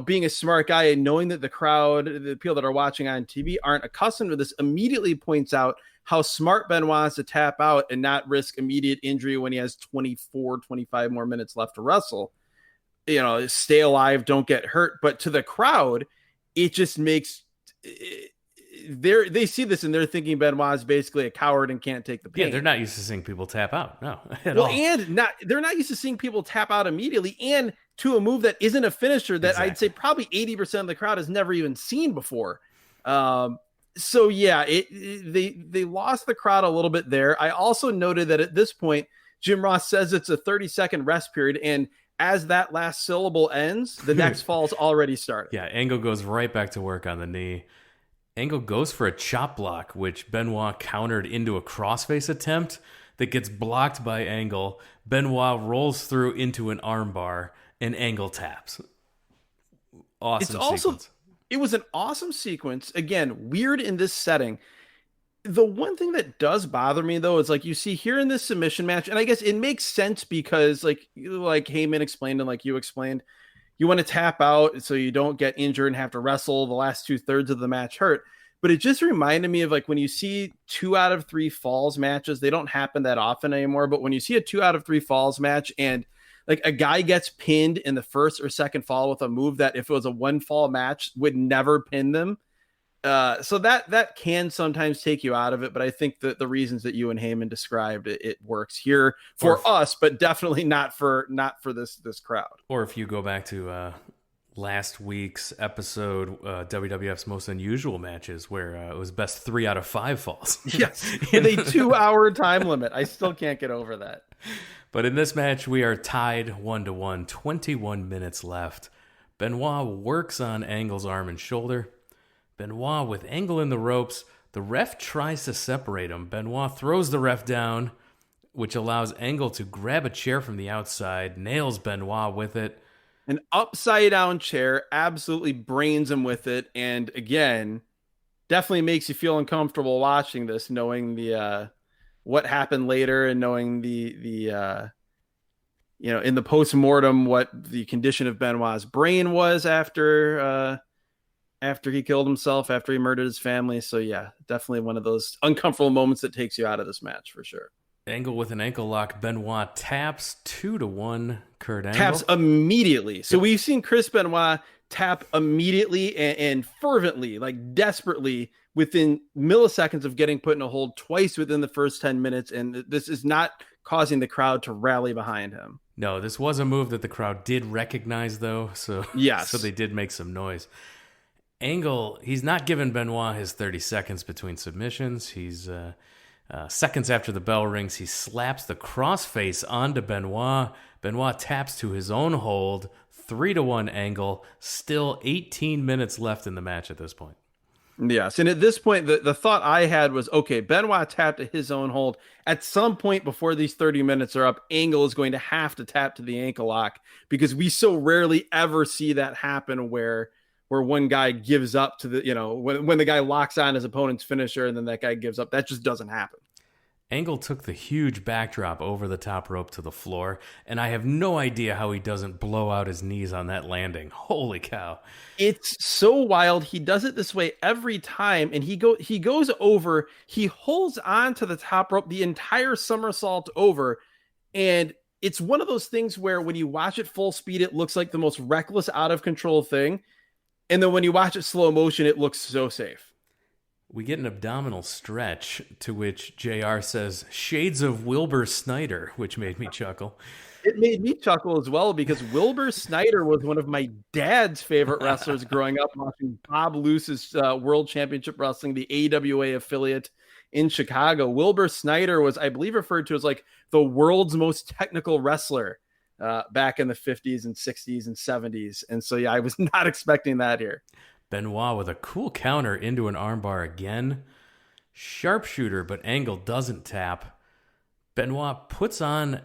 being a smart guy and knowing that the crowd, the people that are watching on TV aren't accustomed to this, immediately points out how smart Benoit is to tap out and not risk immediate injury when he has 24, 25 more minutes left to wrestle. Stay alive, don't get hurt. But to the crowd, it just makes they see this and they're thinking Benoit is basically a coward and can't take the pain. Yeah, they're not used to seeing people tap out. No, at all. And they're not used to seeing people tap out immediately and to a move that isn't a finisher that I'd say probably 80% of the crowd has never even seen before. So yeah, they lost the crowd a little bit there. I also noted that at this point, Jim Ross says it's a 30-second rest period, and as that last syllable ends, the next fall's already started. Yeah, Angle goes right back to work on the knee. Angle goes for a chop block, which Benoit countered into a crossface attempt that gets blocked by Angle. Benoit rolls through into an armbar, and Angle taps. Awesome sequence. It was an awesome sequence. Again, weird in this setting. The one thing that does bother me, though, is like you see here in this submission match, and I guess it makes sense because like Heyman explained and like you explained, you want to tap out so you don't get injured and have to wrestle the last 2/3 of the match hurt. But it just reminded me of like when you see 2 out of 3 falls matches, they don't happen that often anymore. But when you see a 2 out of 3 falls match and like a guy gets pinned in the first or second fall with a move that if it was a 1 fall match would never pin them. So that can sometimes take you out of it, but I think that the reasons that you and Heyman described, it works here for us, but definitely not for this crowd. Or if you go back to last week's episode, WWF's Most Unusual Matches, where it was best 3 out of 5 falls. Yes, in a 2-hour time limit. I still can't get over that. But in this match, we are tied 1-1, 21 minutes left. Benoit works on Angle's arm and shoulder. Benoit with Angle in the ropes. The ref tries to separate him. Benoit throws the ref down, which allows Angle to grab a chair from the outside, nails Benoit with it. An upside down chair, absolutely brains him with it. And again, definitely makes you feel uncomfortable watching this, knowing the what happened later and knowing the in the post-mortem, what the condition of Benoit's brain was after he killed himself, after he murdered his family. So yeah, definitely one of those uncomfortable moments that takes you out of this match for sure. Angle with an ankle lock. Benoit taps 2-1 Kurt Angle. Taps immediately. So we've seen Chris Benoit tap immediately and fervently, like desperately, within milliseconds of getting put in a hold twice within the first 10 minutes. And this is not causing the crowd to rally behind him. No, this was a move that the crowd did recognize, though. So, yes. So they did make some noise. Angle, he's not giving Benoit his 30 seconds between submissions. He's seconds after the bell rings, he slaps the crossface onto Benoit. Benoit taps to his own hold. 3-1 Angle. Still 18 minutes left in the match at this point. Yes, and at this point, the thought I had was, okay, Benoit tapped to his own hold. At some point before these 30 minutes are up, Angle is going to have to tap to the ankle lock, because we so rarely ever see that happen where one guy gives up to the, when the guy locks on his opponent's finisher and then that guy gives up. That just doesn't happen. Angle took the huge backdrop over the top rope to the floor, and I have no idea how he doesn't blow out his knees on that landing. Holy cow. It's so wild. He does it this way every time, and he goes over, he holds on to the top rope the entire somersault over, and it's one of those things where when you watch it full speed, it looks like the most reckless, out of control thing, and then when you watch it slow motion, it looks so safe. We get an abdominal stretch, to which JR says, "Shades of Wilbur Snyder," which made me chuckle. It made me chuckle as well, because Wilbur Snyder was one of my dad's favorite wrestlers growing up, watching Bob Luce's World Championship Wrestling, the AWA affiliate in Chicago. Wilbur Snyder was, I believe, referred to as like the world's most technical wrestler back in the 50s and 60s and 70s. And so, yeah, I was not expecting that here. Benoit with a cool counter into an armbar again. Sharpshooter, but Angle doesn't tap. Benoit puts on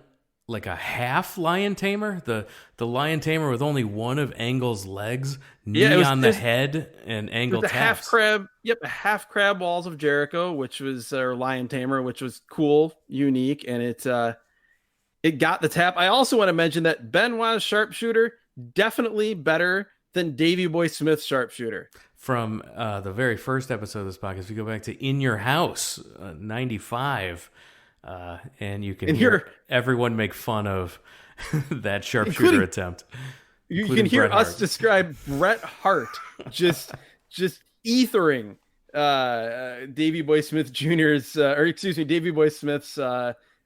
like a half lion tamer, the lion tamer with only one of Angle's legs, knee on the head, and Angle taps. Half crab, a half crab walls of Jericho, which was our lion tamer, which was cool, unique, and it got the tap. I also want to mention that Benoit's sharpshooter definitely better than Davey Boy Smith's sharpshooter. From the very first episode of this podcast, if you go back to In Your House, 95, and you can hear everyone make fun of that sharpshooter attempt. You can hear us describe Bret Hart just ethering Davey Boy Smith Jr.'s, Davey Boy Smith's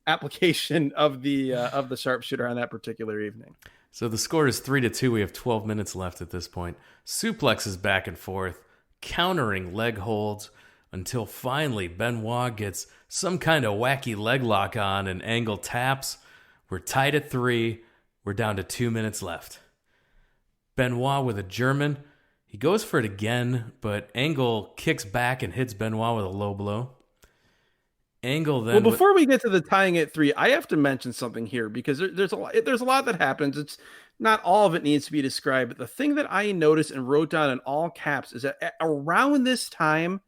application of the sharpshooter on that particular evening. So the score is 3-2. We have 12 minutes left at this point. Suplexes back and forth, countering leg holds, until finally Benoit gets some kind of wacky leg lock on and Angle taps. We're tied at 3. We're down to 2 minutes left. Benoit with a German. He goes for it again, but Angle kicks back and hits Benoit with a low blow. Angle then. Well, before we get to the tying at 3, I have to mention something here, because there's a lot that happens. It's not all of it needs to be described, but the thing that I noticed and wrote down in all caps is that around this time,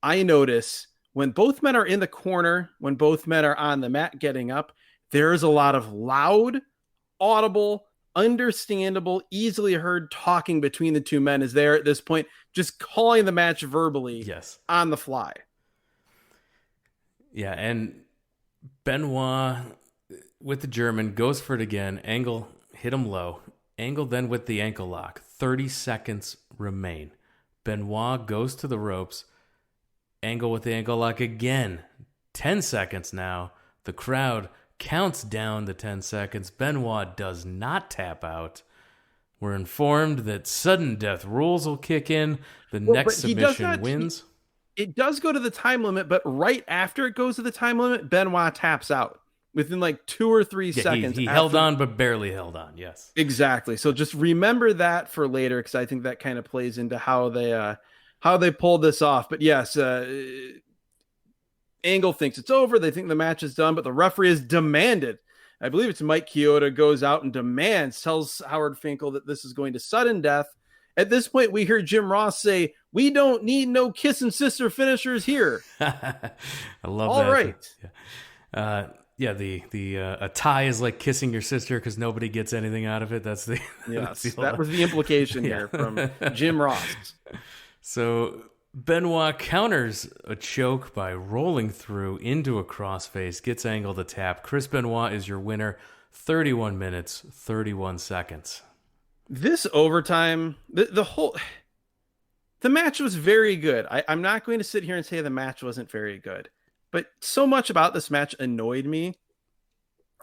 I notice when both men are in the corner, when both men are on the mat getting up, there is a lot of loud, audible, understandable, easily heard talking between the two men as they're at this point just calling the match verbally on the fly. Yeah, and Benoit with the German goes for it again. Angle hit him low. Angle then with the ankle lock. 30 seconds remain. Benoit goes to the ropes. Angle with the ankle lock again. 10 seconds now. The crowd counts down the 10 seconds. Benoit does not tap out. We're informed that sudden death rules will kick in. The next submission wins. It does go to the time limit, but right after it goes to the time limit, Benoit taps out within like 2 or 3 seconds. He held on, but barely held on. Yes, exactly. So just remember that for later, because I think that kind of plays into how they pulled this off. But yes, Angle thinks it's over. They think the match is done, but the referee has demanded. I believe it's Mike Chioda goes out and tells Howard Finkel that this is going to sudden death. At this point, we hear Jim Ross say, "We don't need no kissing sister finishers here." I love All that. right. Yeah. The a tie is like kissing your sister because nobody gets anything out of it. That's the Yes, that's that was the implication here from Jim Ross. So Benoit counters a choke by rolling through into a crossface, gets angled to tap. Chris Benoit is your winner. 31 minutes, 31 seconds. This overtime, the match was very good. I'm not going to sit here and say the match wasn't very good, but so much about this match annoyed me.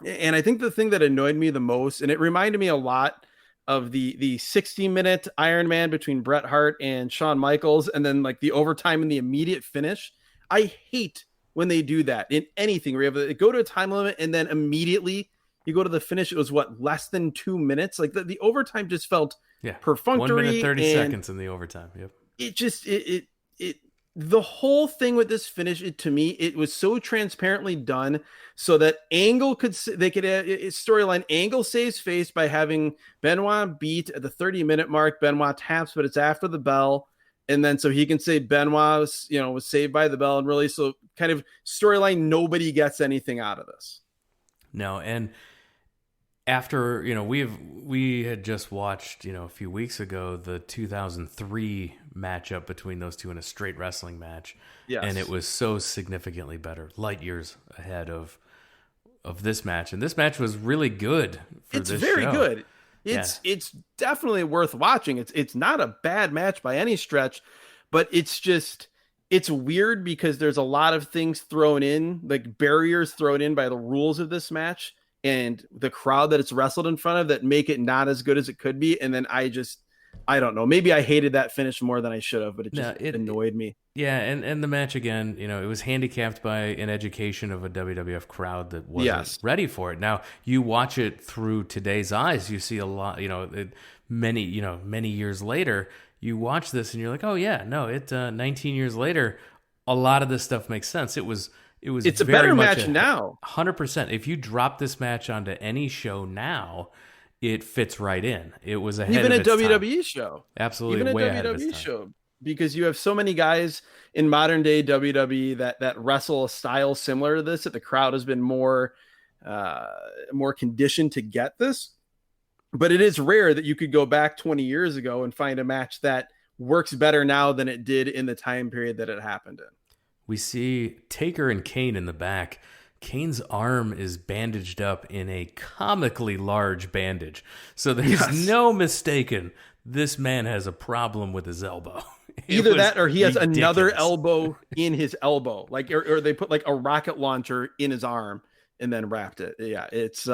And I think the thing that annoyed me the most, and it reminded me a lot of the 60-minute Iron Man between Bret Hart and Shawn Michaels, and then like the overtime and the immediate finish. I hate when they do that in anything where you have to go to a time limit and then immediately you go to the finish. It was less than 2 minutes. Like the overtime just felt perfunctory. 1 minute 30 seconds in the overtime. Yep. It just the whole thing with this finish, to me, it was so transparently done so that Angle could storyline. Angle saves face by having Benoit beat at the 30-minute mark. Benoit taps, but it's after the bell. And then so he can say Benoit was saved by the bell, and really so kind of storyline. Nobody gets anything out of this. No. And after, we had just watched, a few weeks ago, the 2003 matchup between those two in a straight wrestling match. Yes. And it was so significantly better, light years ahead of this match. And this match was really good for this show. It's very good. It's definitely worth watching. It's not a bad match by any stretch, but it's weird because there's a lot of things thrown in, like barriers thrown in by the rules of this match and the crowd that it's wrestled in front of that make it not as good as it could be. And then I don't know, maybe I hated that finish more than I should have, but it annoyed me. Yeah. And the match again, it was handicapped by an education of a WWF crowd that wasn't ready for it. Now you watch it through today's eyes, you see a lot, many years later, you watch this and you're like, oh yeah, no, 19 years later, a lot of this stuff makes sense. It's a better match now. 100%. If you drop this match onto any show now, it fits right in. It was ahead even of a its WWE time. show. Absolutely, even way a ahead of its WWE time. show, because you have so many guys in modern day WWE that wrestle a style similar to this, that the crowd has been more conditioned to get this. But it is rare that you could go back 20 years ago and find a match that works better now than it did in the time period that it happened in. We see Taker and Kane in the back. Kane's arm is bandaged up in a comically large bandage. So there's no mistaking this man has a problem with his elbow. Either that or he has another elbow in his elbow. Or they put like a rocket launcher in his arm and then wrapped it. Yeah, it's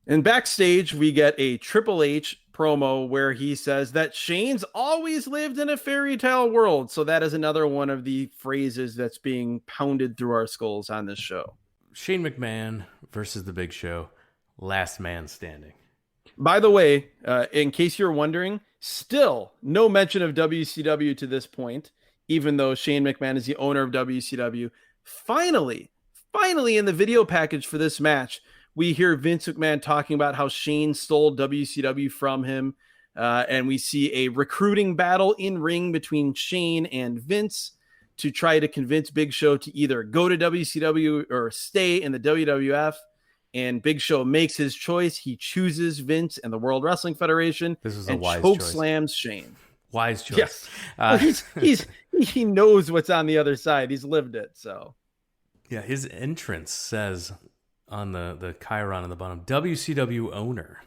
and backstage we get a Triple H promo where he says that Shane's always lived in a fairy tale world. So that is another one of the phrases that's being pounded through our skulls on this show. Shane McMahon versus The Big Show, last man standing. By the way, in case you're wondering, still no mention of WCW to this point, even though Shane McMahon is the owner of WCW. Finally, in the video package for this match, we hear Vince McMahon talking about how Shane stole WCW from him. And we see a recruiting battle in ring between Shane and Vince to try to convince Big Show to either go to WCW or stay in the WWF. And Big Show makes his choice. He chooses Vince and the World Wrestling Federation. This is a wise choke choice. Slams Shane. Wise choice. Yes. He knows what's on the other side. He's lived it. So yeah, his entrance says on the chyron on the bottom, WCW owner.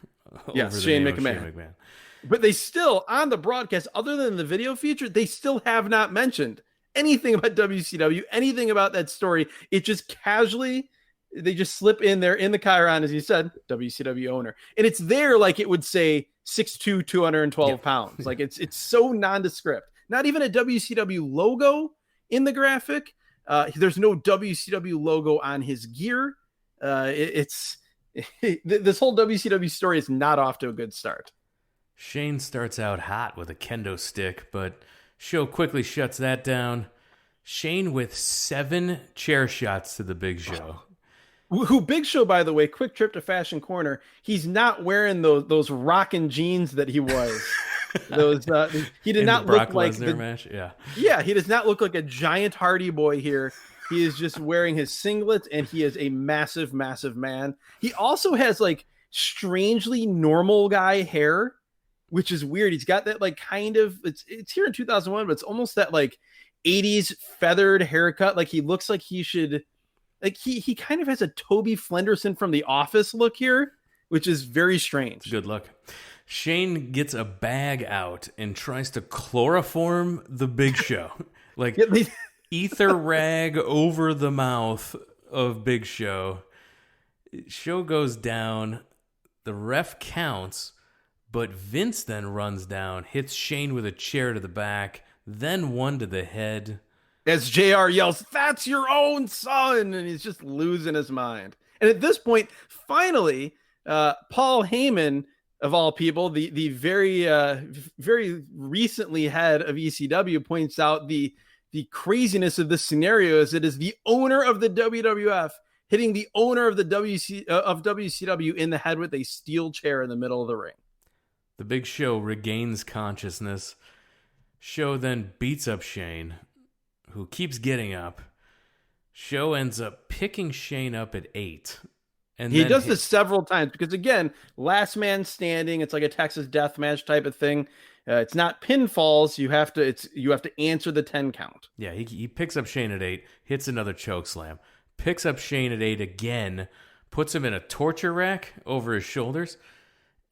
Yes, Shane McMahon. But they still, on the broadcast, other than the video feature, they still have not mentioned anything about WCW, anything about that story. It just casually, they just slip in there in the chyron, as you said, WCW owner. And it's there like it would say 6'2", 212 pounds. Like it's so nondescript. Not even a WCW logo in the graphic. There's no WCW logo on his gear. This whole WCW story is not off to a good start. Shane starts out hot with a kendo stick, but Show quickly shuts that down. Shane with 7 chair shots to the Big Show. Who Big Show, by the way, quick trip to Fashion Corner. He's not wearing those rockin' jeans that he was. He did not look like the match. Yeah. Yeah, he does not look like a giant Hardy Boy here. He is just wearing his singlet, and he is a massive, massive man. He also has like strangely normal guy hair, which is weird. He's got that like kind of it's here in 2001, but it's almost that like 80s feathered haircut. Like he looks like he should like he kind of has a Toby Flenderson from The Office look here, which is very strange. Good luck. Shane gets a bag out and tries to chloroform the Big Show. Like ether rag over the mouth of Big Show. Show goes down. The ref counts, but Vince then runs down, hits Shane with a chair to the back, then one to the head. As JR yells, "That's your own son!" And he's just losing his mind. And at this point, finally, Paul Heyman, of all people, the very very recently head of ECW, points out the craziness of this scenario is it is the owner of the WWF hitting the owner of the WCW in the head with a steel chair in the middle of the ring. The Big Show regains consciousness. Show then beats up Shane, who keeps getting up. Show ends up picking Shane up at 8. And he does this several times because, again, last man standing. It's like a Texas death match type of thing. It's not pinfalls. You have to answer the 10 count. Yeah, he picks up Shane at 8, hits another choke slam, picks up Shane at 8 again, puts him in a torture rack over his shoulders,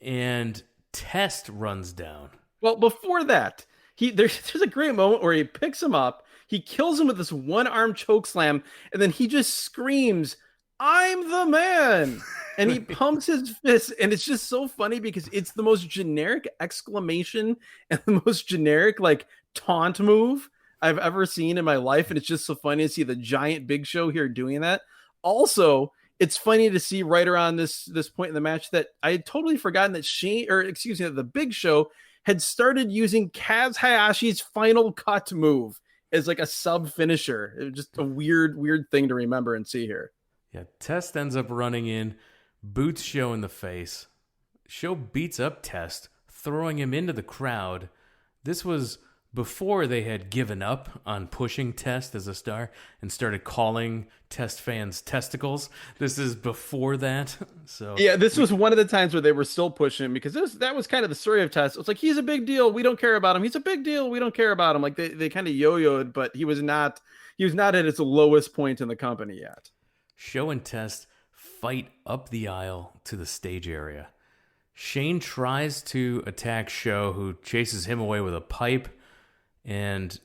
and Test runs down. Well, before that, there's a great moment where he picks him up, he kills him with this one-arm choke slam, and then he just screams, "I'm the man!" And he pumps his fist, and it's just so funny because it's the most generic exclamation and the most generic like taunt move I've ever seen in my life, and it's just so funny to see the giant Big Show here doing that. Also, it's funny to see right around this point in the match that I had totally forgotten that the Big Show had started using Kaz Hayashi's final cut move as like a sub finisher. It was just a weird thing to remember and see here. Yeah, Test ends up running in, boots Show in the face. Show beats up Test, throwing him into the crowd. This was before they had given up on pushing Test as a star and started calling Test fans testicles. This is before that. So yeah, this was one of the times where they were still pushing because that was kind of the story of Test. It's like, he's a big deal, we don't care about him. He's a big deal, we don't care about him. Like they kind of yo-yoed, but he was not at its lowest point in the company yet. Show and Test fight up the aisle to the stage area. Shane tries to attack Show, who chases him away with a pipe. And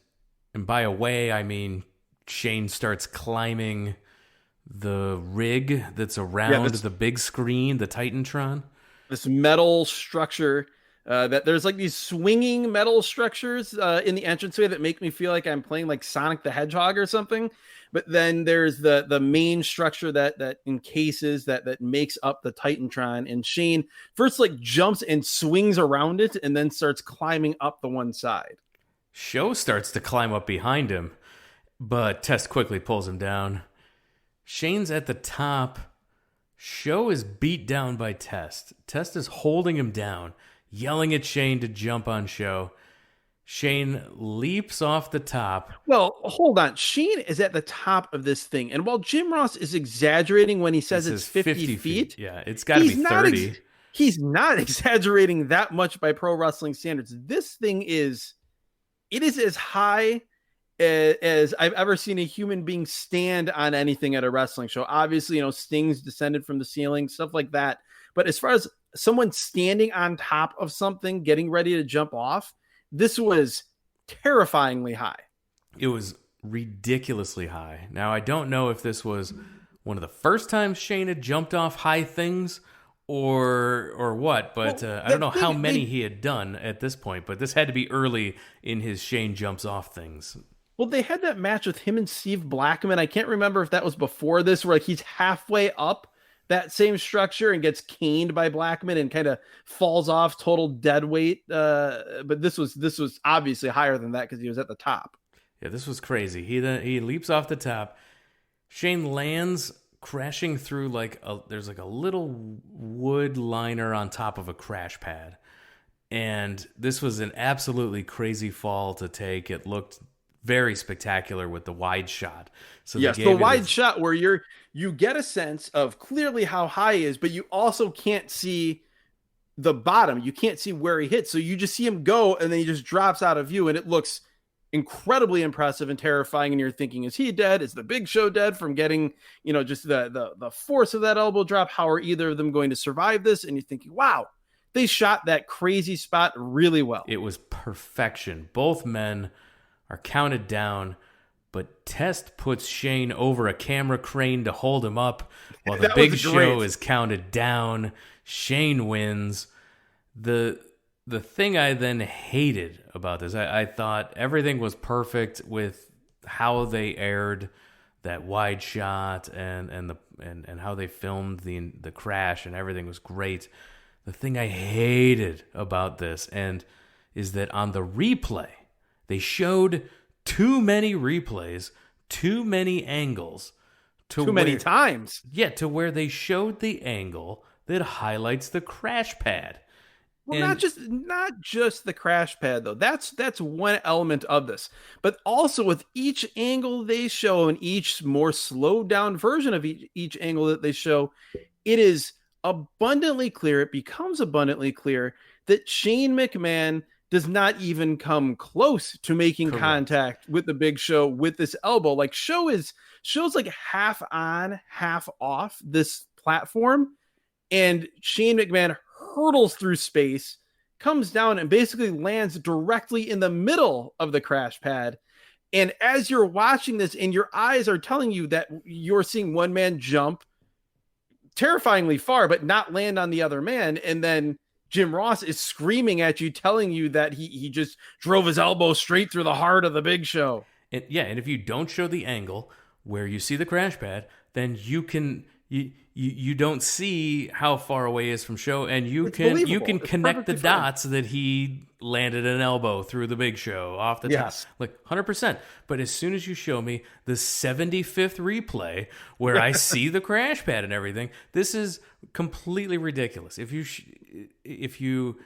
by away, I mean Shane starts climbing the rig that's around the big screen, the Titantron. This metal structure that there's like these swinging metal structures in the entranceway that make me feel like I'm playing like Sonic the Hedgehog or something. But then there's the main structure that encases that makes up the Titantron. And Shane first like jumps and swings around it and then starts climbing up the one side. Show starts to climb up behind him, but Test quickly pulls him down. Shane's at the top. Show is beat down by Test. Test is holding him down, yelling at Shane to jump on Show. Shane leaps off the top. Well, hold on. Shane is at the top of this thing. And while Jim Ross is exaggerating when he says it's 50 feet, yeah, it's got to be 30. He's not exaggerating that much by pro wrestling standards. This thing is as high as I've ever seen a human being stand on anything at a wrestling show. Obviously, Sting's descended from the ceiling, stuff like that. But as far as someone standing on top of something, getting ready to jump off, this was terrifyingly high. It was ridiculously high. Now, I don't know if this was one of the first times Shane had jumped off high things or what, but I don't know how many he had done at this point, but this had to be early in his Shane jumps off things. Well, they had that match with him and Steve Blackman. I can't remember if that was before this, where like he's halfway up that same structure and gets caned by Blackman and kind of falls off total dead weight. But this was obviously higher than that because he was at the top. Yeah, this was crazy. He leaps off the top. Shane lands crashing through there's like a little wood liner on top of a crash pad. And this was an absolutely crazy fall to take. It looked very spectacular with the wide shot. So Yes, the wide shot where you get a sense of clearly how high he is, but you also can't see the bottom. You can't see where he hits. So you just see him go and then he just drops out of view and it looks incredibly impressive and terrifying. And you're thinking, is he dead? Is the Big Show dead from getting, just the force of that elbow drop? How are either of them going to survive this? And you're thinking, wow, they shot that crazy spot really well. It was perfection. Both men are counted down, but Test puts Shane over a camera crane to hold him up while the Big Show is counted down. Shane wins. The thing I then hated about this, I thought everything was perfect with how they aired that wide shot and how they filmed the crash, and everything was great. The thing I hated about this is that on the replay, they showed too many replays, too many angles. Too many times. Yeah, to where they showed the angle that highlights the crash pad. Well, not just the crash pad, though. That's one element of this. But also with each angle they show and each more slowed down version of each angle that they show, it is abundantly clear. It becomes abundantly clear that Shane McMahon does not even come close to making contact with the Big Show with this elbow. Like show's like half on, half off this platform, and Shane McMahon hurdles through space, comes down, and basically lands directly in the middle of the crash pad. And as you're watching this, and your eyes are telling you that you're seeing one man jump terrifyingly far, but not land on the other man, and then Jim Ross is screaming at you, telling you that he just drove his elbow straight through the heart of the Big Show. And if you don't show the angle where you see the crash pad, then you don't see how far away he is from Show, and you can connect the dots that he landed an elbow through the Big Show off the top, like 100%. But as soon as you show me the 75th replay where I see the crash pad and everything, this is completely ridiculous. If you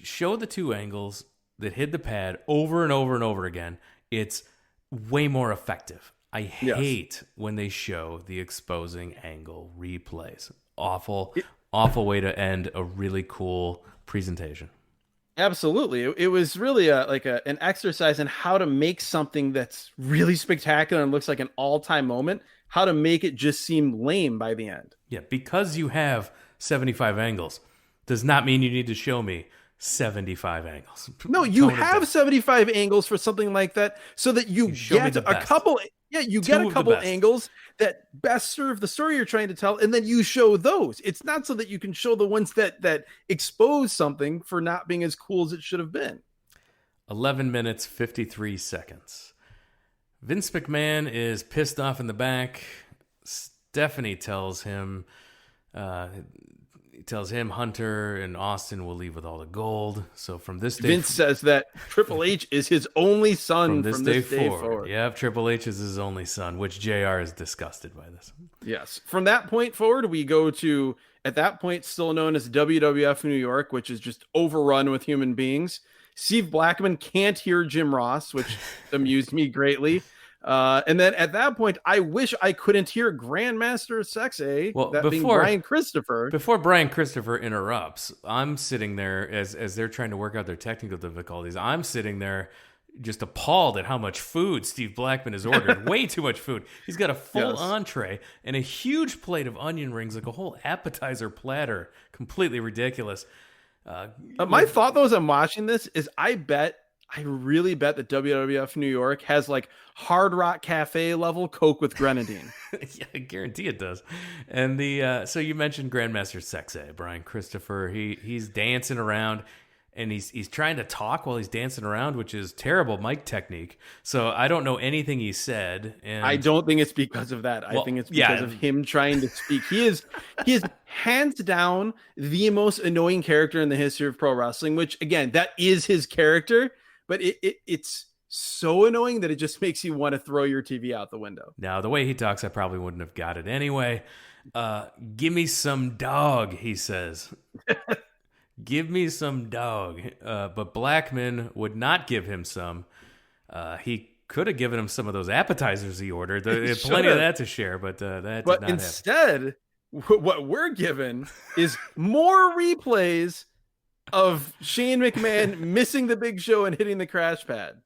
show the two angles that hit the pad over and over and over again, it's way more effective. I hate when they show the exposing angle replays. Awful way to end a really cool presentation. Absolutely. It was really an exercise in how to make something that's really spectacular and looks like an all-time moment, how to make it just seem lame by the end. Yeah, because you have 75 angles does not mean you need to show me 75 angles. No, you have 75 angles for something like that so that you get a couple... Yeah, you get a couple angles that best serve the story you're trying to tell, and then you show those. It's not so that you can show the ones that expose something for not being as cool as it should have been. 11 minutes, 53 seconds. Vince McMahon is pissed off in the back. Stephanie tells him Hunter and Austin will leave with all the gold. So from this day, Vince says that Triple H is his only son from this day forward. Yeah, Triple H is his only son, which JR is disgusted by this. Yes. From that point forward, we go to, at that point, still known as WWF New York, which is just overrun with human beings. Steve Blackman can't hear Jim Ross, which amused me greatly. And then at that point, I wish I couldn't hear Grandmaster Sexay, being Brian Christopher. Before Brian Christopher interrupts, I'm sitting there as they're trying to work out their technical difficulties. I'm sitting there just appalled at how much food Steve Blackman has ordered. Way too much food. He's got a full entree and a huge plate of onion rings, like a whole appetizer platter. Completely ridiculous. My thought, though, as I'm watching this, is I really bet that WWF New York has like Hard Rock Cafe level Coke with grenadine. Yeah, I guarantee it does. And so you mentioned Grandmaster Sexay, Brian Christopher. He's dancing around, and he's trying to talk while he's dancing around, which is terrible mic technique. So I don't know anything he said. And I don't think it's because of that. I think it's because of him trying to speak. He is hands down the most annoying character in the history of pro wrestling, which again, that is his character. But it's so annoying that it just makes you want to throw your TV out the window. Now, the way he talks, I probably wouldn't have got it anyway. Give me some dog, he says. Give me some dog. But Blackman would not give him some. He could have given him some of those appetizers he ordered. He had He plenty of should've. that to share, but that did But not happen. instead, what we're given is more replays of Shane McMahon missing the Big Show and hitting the crash pad.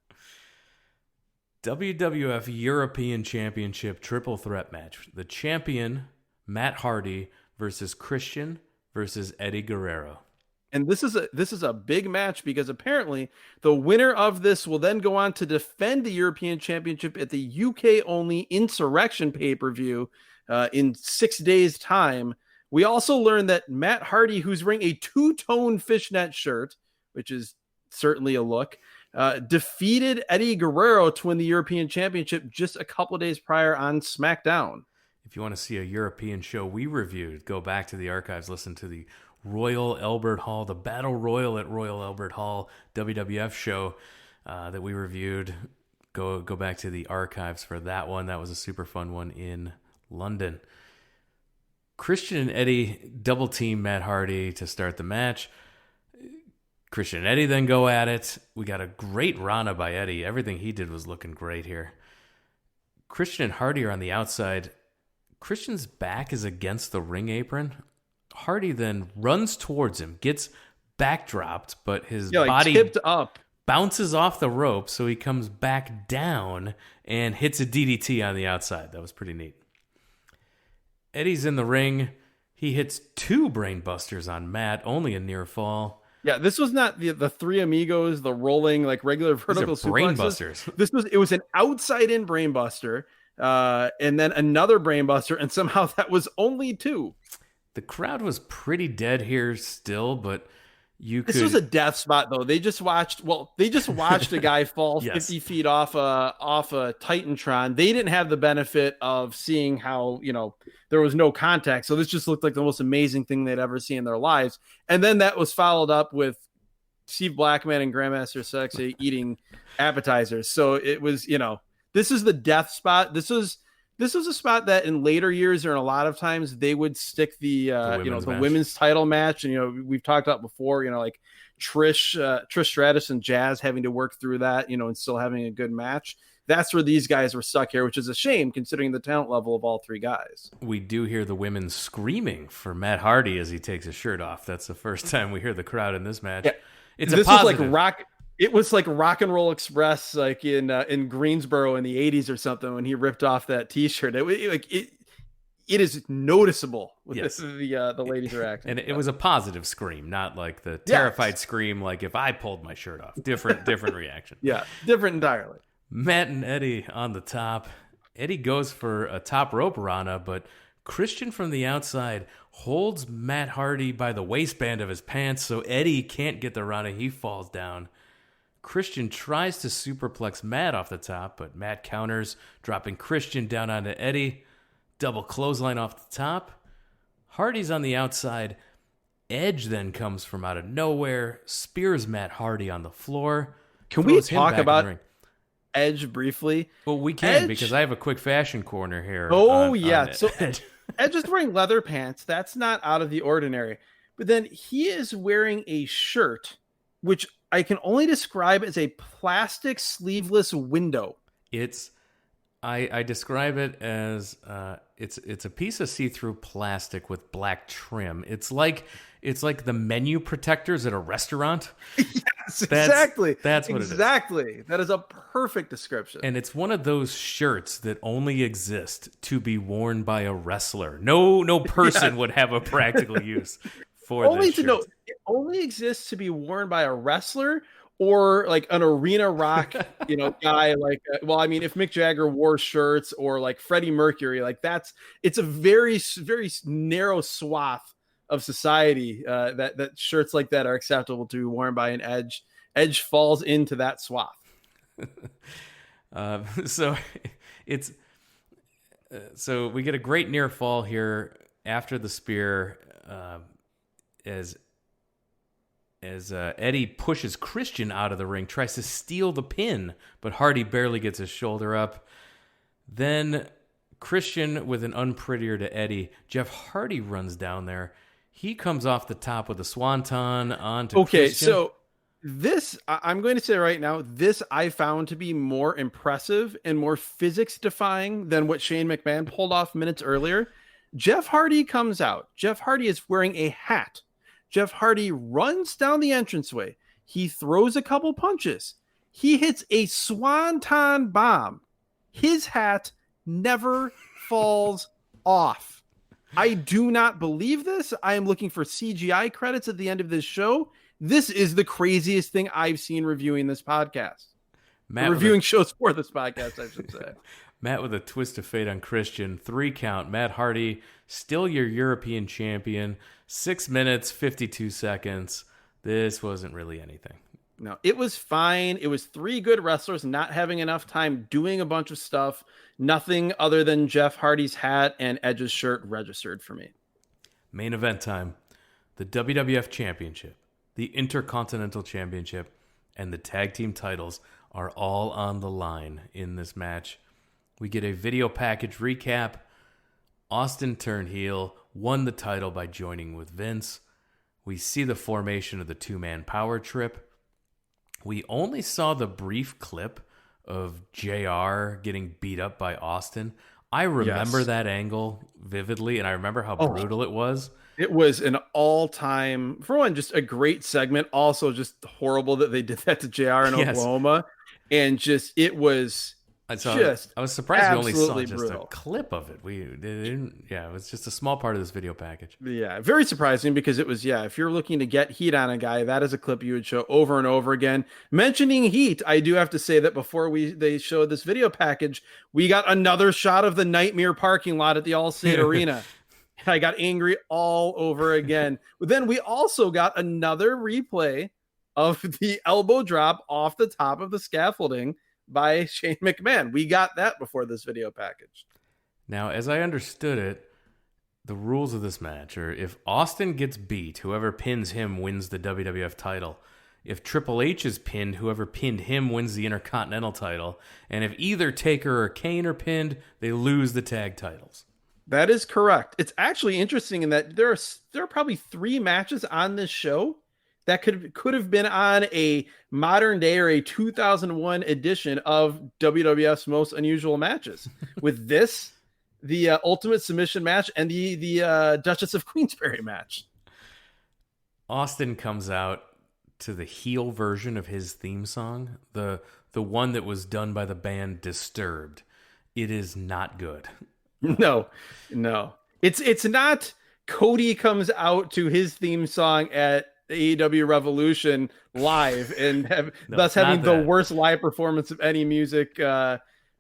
WWF European Championship triple threat match. The champion, Matt Hardy, versus Christian versus Eddie Guerrero. And this is a big match because apparently the winner of this will then go on to defend the European Championship at the UK only Insurrection pay-per-view in 6 days' time. We also learned that Matt Hardy, who's wearing a two-tone fishnet shirt, which is certainly a look, defeated Eddie Guerrero to win the European Championship just a couple of days prior on SmackDown. If you want to see a European show we reviewed, go back to the archives, listen to the Royal Albert Hall, the Battle Royal at Royal Albert Hall WWF show that we reviewed. Go back to the archives for that one. That was a super fun one in London. Christian and Eddie double team Matt Hardy to start the match. Christian and Eddie then go at it. We got a great Rana by Eddie. Everything he did was looking great here. Christian and Hardy are on the outside. Christian's back is against the ring apron. Hardy then runs towards him, gets backdropped, but his body tipped up, bounces off the rope, so he comes back down and hits a DDT on the outside. That was pretty neat. Eddie's in the ring. He hits 2 brainbusters on Matt, only a near fall. Yeah, this was not the three amigos, the rolling like regular vertical suplexes. It was an outside in brainbuster, and then another brainbuster, and somehow that was only 2. The crowd was pretty dead here still, but This was a death spot though. They just watched a guy fall 50 feet off a Titantron. They didn't have the benefit of seeing how, there was no contact. So this just looked like the most amazing thing they'd ever seen in their lives. And then that was followed up with Steve Blackman and Grandmaster Sexy eating appetizers. So it was, this is the death spot. This was a spot that in later years, or a lot of times, they would stick the women's title match. And, we've talked about before, like Trish Stratus and Jazz having to work through that, and still having a good match. That's where these guys were stuck here, which is a shame considering the talent level of all 3 guys. We do hear the women screaming for Matt Hardy as he takes his shirt off. That's the first time we hear the crowd in this match. Yeah. This was like rock. It was like Rock and Roll Express, like in Greensboro in the 80s or something, when he ripped off that T-shirt. It is noticeable with the ladies are acting. And it was a positive scream, not like the terrified scream like if I pulled my shirt off. Different reaction. Yeah, different entirely. Matt and Eddie on the top. Eddie goes for a top rope Rana, but Christian from the outside holds Matt Hardy by the waistband of his pants, so Eddie can't get the Rana. He falls down. Christian tries to superplex Matt off the top, but Matt counters, dropping Christian down onto Eddie. Double clothesline off the top. Hardy's on the outside. Edge then comes from out of nowhere, spears Matt Hardy on the floor. Can we talk about Edge briefly? Well, we can, because I have a quick fashion corner here. So Edge is wearing leather pants. That's not out of the ordinary. But then he is wearing a shirt, which I can only describe as a plastic sleeveless window. I describe it as it's a piece of see-through plastic with black trim. It's like the menu protectors at a restaurant. Yes, exactly. That's what it is. Exactly. That is a perfect description. And it's one of those shirts that only exist to be worn by a wrestler. No person would have a practical use for this shirt. It only exists to be worn by a wrestler or like an arena rock, guy. Like, if Mick Jagger wore shirts, or like Freddie Mercury, it's a very, very narrow swath of society that shirts like that are acceptable to be worn by an Edge. Edge falls into that swath. So we get a great near fall here after the spear, as Eddie pushes Christian out of the ring, tries to steal the pin, but Hardy barely gets his shoulder up. Then Christian with an unprettier to Eddie. Jeff Hardy runs down there. He comes off the top with a swanton onto Christian. I'm going to say right now, this I found to be more impressive and more physics defying than what Shane McMahon pulled off minutes earlier. Jeff Hardy comes out. Jeff Hardy is wearing a hat. Jeff Hardy runs down the entranceway. He throws a couple punches. He hits a swanton bomb. His hat never falls off. I do not believe this. I am looking for CGI credits at the end of this show. This is the craziest thing I've seen reviewing this podcast. Reviewing shows for this podcast, I should say. Matt with a twist of fate on Christian. 3 count. Matt Hardy, still your European champion. 6 minutes, 52 seconds. This wasn't really anything. No, it was fine. It was 3 good wrestlers not having enough time doing a bunch of stuff. Nothing other than Jeff Hardy's hat and Edge's shirt registered for me. Main event time. The WWF Championship, the Intercontinental Championship, and the Tag Team titles are all on the line in this match. We get a video package recap. Austin turned heel, won the title by joining with Vince. We see the formation of the 2-man power trip. We only saw the brief clip of JR getting beat up by Austin. I remember that angle vividly, and I remember how brutal it was. It was an all-time, for one, just a great segment. Also, just horrible that they did that to JR in Oklahoma. And just, it was I was surprised we only saw just brutal. a clip of it. It was just a small part of this video package. Yeah, very surprising because it was, if you're looking to get heat on a guy, that is a clip you would show over and over again. Mentioning heat, I do have to say that before they showed this video package, we got another shot of the Nightmare parking lot at the Allstate Arena. I got angry all over again. But then we also got another replay of the elbow drop off the top of the scaffolding by Shane McMahon. We got that before this video package. Now, as I understood it, the rules of this match are if Austin gets beat, whoever pins him wins the WWF title. If Triple H is pinned, whoever pinned him wins the Intercontinental title. And if either Taker or Kane are pinned, they lose the tag titles. That is correct. It's actually interesting in that there are probably 3 matches on this show that could have been on a modern day or a 2001 edition of WWF's Most Unusual Matches. With this, the Ultimate Submission match, and the Duchess of Queensberry match. Austin comes out to the heel version of his theme song, the one that was done by the band Disturbed. It is not good. No. It's not. Cody comes out to his theme song at AEW Revolution live and thus having the worst live performance of any music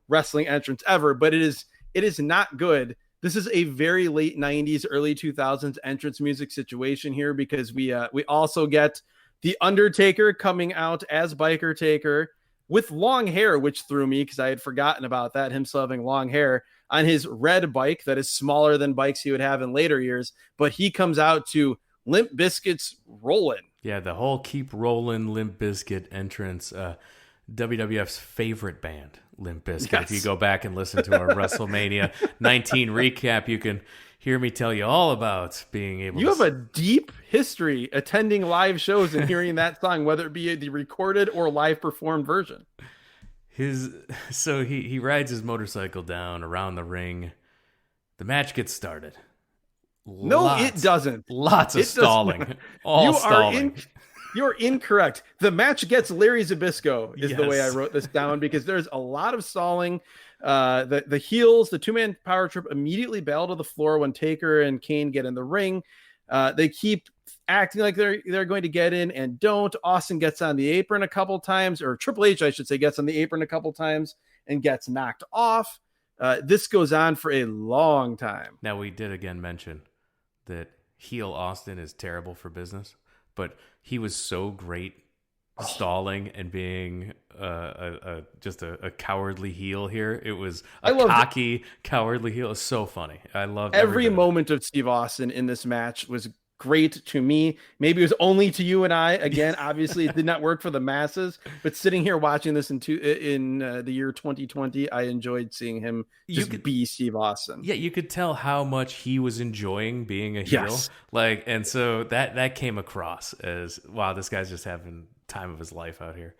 wrestling entrance ever. But it is not good. This is a very late 90s, early 2000s entrance music situation here because we also get the Undertaker coming out as Biker Taker with long hair, which threw me because I had forgotten about that, him still having long hair, on his red bike that is smaller than bikes he would have in later years. But he comes out to Limp Bizkit's Rollin'. Yeah, the whole Keep Rollin' Limp Bizkit entrance. WWF's favorite band, Limp Bizkit. Yes. If you go back and listen to our WrestleMania 19 recap, you can hear me tell you all about being able You have a deep history attending live shows and hearing that song, whether it be the recorded or live performed version. So he rides his motorcycle down around the ring. The match gets started. It doesn't. Lots of stalling. Stalling. You're incorrect. The match gets Larry Zbyszko is the way I wrote this down because there's a lot of stalling. The heels, the 2-man power trip immediately bail to the floor when Taker and Kane get in the ring. They keep acting like they're going to get in and don't. Austin gets on the apron a couple times, or Triple H, I should say, gets on the apron a couple times and gets knocked off. This goes on for a long time. Now, we did again mention that heel Austin is terrible for business, but he was so great stalling and being just a cowardly heel here. It was cocky, cowardly heel. It was so funny. I loved every moment of Steve Austin in this match was great to me. Maybe it was only to you and I. Again, obviously it did not work for the masses, but sitting here watching this in the year 2020, I enjoyed seeing him be Steve Austin. Yeah, you could tell how much he was enjoying being a heel. And so that came across as, wow, this guy's just having time of his life out here.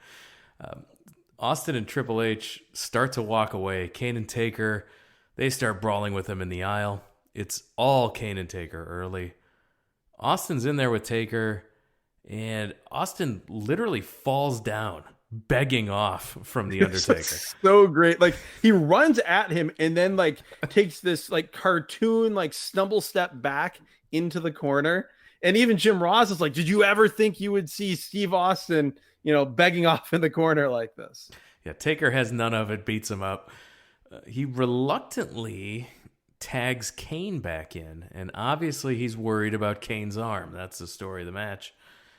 Austin and Triple H start to walk away. Kane and Taker, they start brawling with him in the aisle. It's all Kane and Taker early. Austin's in there with Taker, and Austin literally falls down, begging off from the Undertaker. So great. Like, he runs at him and then like takes this like cartoon like stumble step back into the corner. And even Jim Ross is like, did you ever think you would see Steve Austin, begging off in the corner like this? Yeah, Taker has none of it, beats him up. He reluctally tags Kane back in, and obviously he's worried about Kane's arm. That's the story of the match.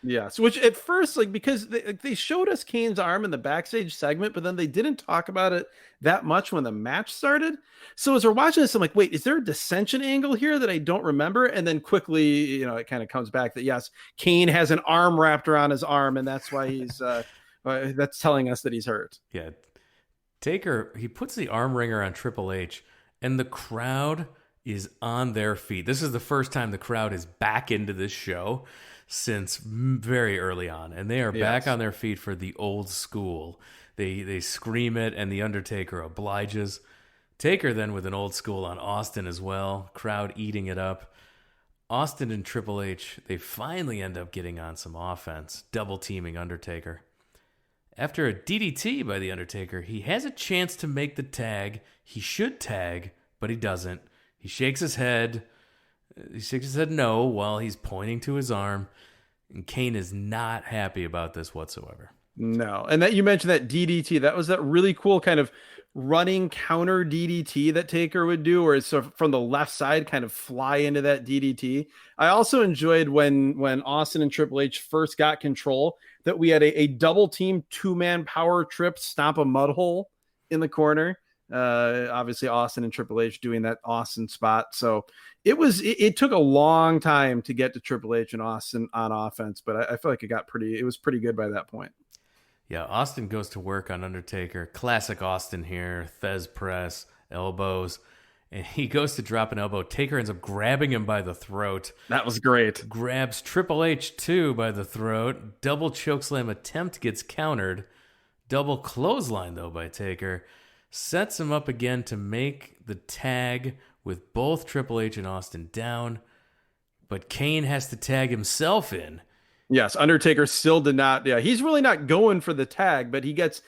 Yes, which at first, like, because they showed us Kane's arm in the backstage segment, but then they didn't talk about it that much when the match started. So as we're watching this, I'm like, wait, is there a dissension angle here that I don't remember? And then quickly, it kind of comes back that yes, Kane has an arm wrapped around his arm, and that's why he's that's telling us that he's hurt. Yeah, Taker, he puts the arm wringer on Triple H, and the crowd is on their feet. This is the first time the crowd is back into this show since very early on, and they are back on their feet for the old school. They scream it, and the Undertaker obliges. Taker then with an old school on Austin as well. Crowd eating it up. Austin and Triple H, they finally end up getting on some offense, double teaming Undertaker. After a DDT by the Undertaker, he has a chance to make the tag. He should tag, but he doesn't. He shakes his head. He shakes his head no while he's pointing to his arm. And Kane is not happy about this whatsoever. No. And that you mentioned that DDT, that was that really cool kind of running counter DDT that Taker would do, where it's sort of from the left side kind of fly into that DDT. I also enjoyed when Austin and Triple H first got control that we had a double team 2-man power trip stomp a mud hole in the corner. Obviously Austin and Triple H doing that Austin spot. So it took a long time to get to Triple H and Austin on offense, but I feel like it was pretty good by that point. Yeah, Austin goes to work on Undertaker. Classic Austin here. Thez press, elbows. And he goes to drop an elbow. Taker ends up grabbing him by the throat. That was great. Grabs Triple H too by the throat. Double chokeslam attempt gets countered. Double clothesline though by Taker. Sets him up again to make the tag with both Triple H and Austin down. But Kane has to tag himself in. Yes, Undertaker still did not. Yeah, he's really not going for the tag, but he gets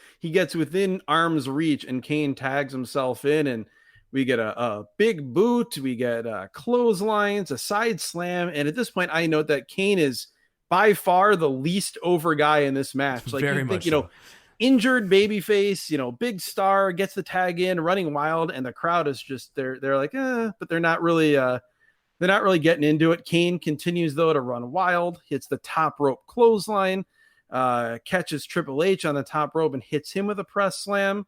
within arm's reach, and Kane tags himself in, and we get a big boot, we get clotheslines, a side slam, and at this point, I note that Kane is by far the least over guy in this match. Like, very much so. Injured babyface, big star, gets the tag in, running wild, and the crowd is just they're like, but they're not really getting into it. Kane continues though to run wild, hits the top rope clothesline, catches Triple H on the top rope and hits him with a press slam.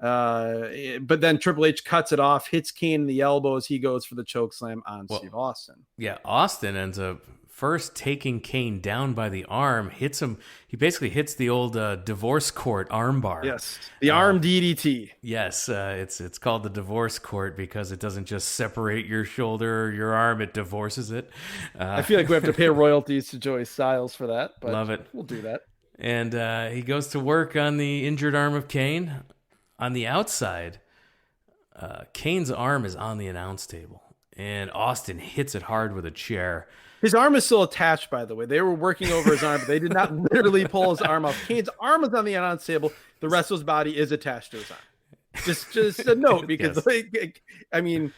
But then Triple H cuts it off, hits Kane in the elbow as he goes for the choke slam on Steve Austin. Yeah, Austin ends up first taking Kane down by the arm, hits him. He basically hits the old divorce court arm bar. Yes, the arm DDT. Yes, it's called the divorce court because it doesn't just separate your shoulder or your arm; it divorces it. I feel like we have to pay royalties to Joey Styles for that. But love it. We'll do that. And he goes to work on the injured arm of Kane. On the outside, Kane's arm is on the announce table, and Austin hits it hard with a chair. His arm is still attached, by the way. They were working over his arm, but they did not literally pull his arm off. Kane's arm is on the announce table. The rest of his body is attached to his arm. Just a note, because yes.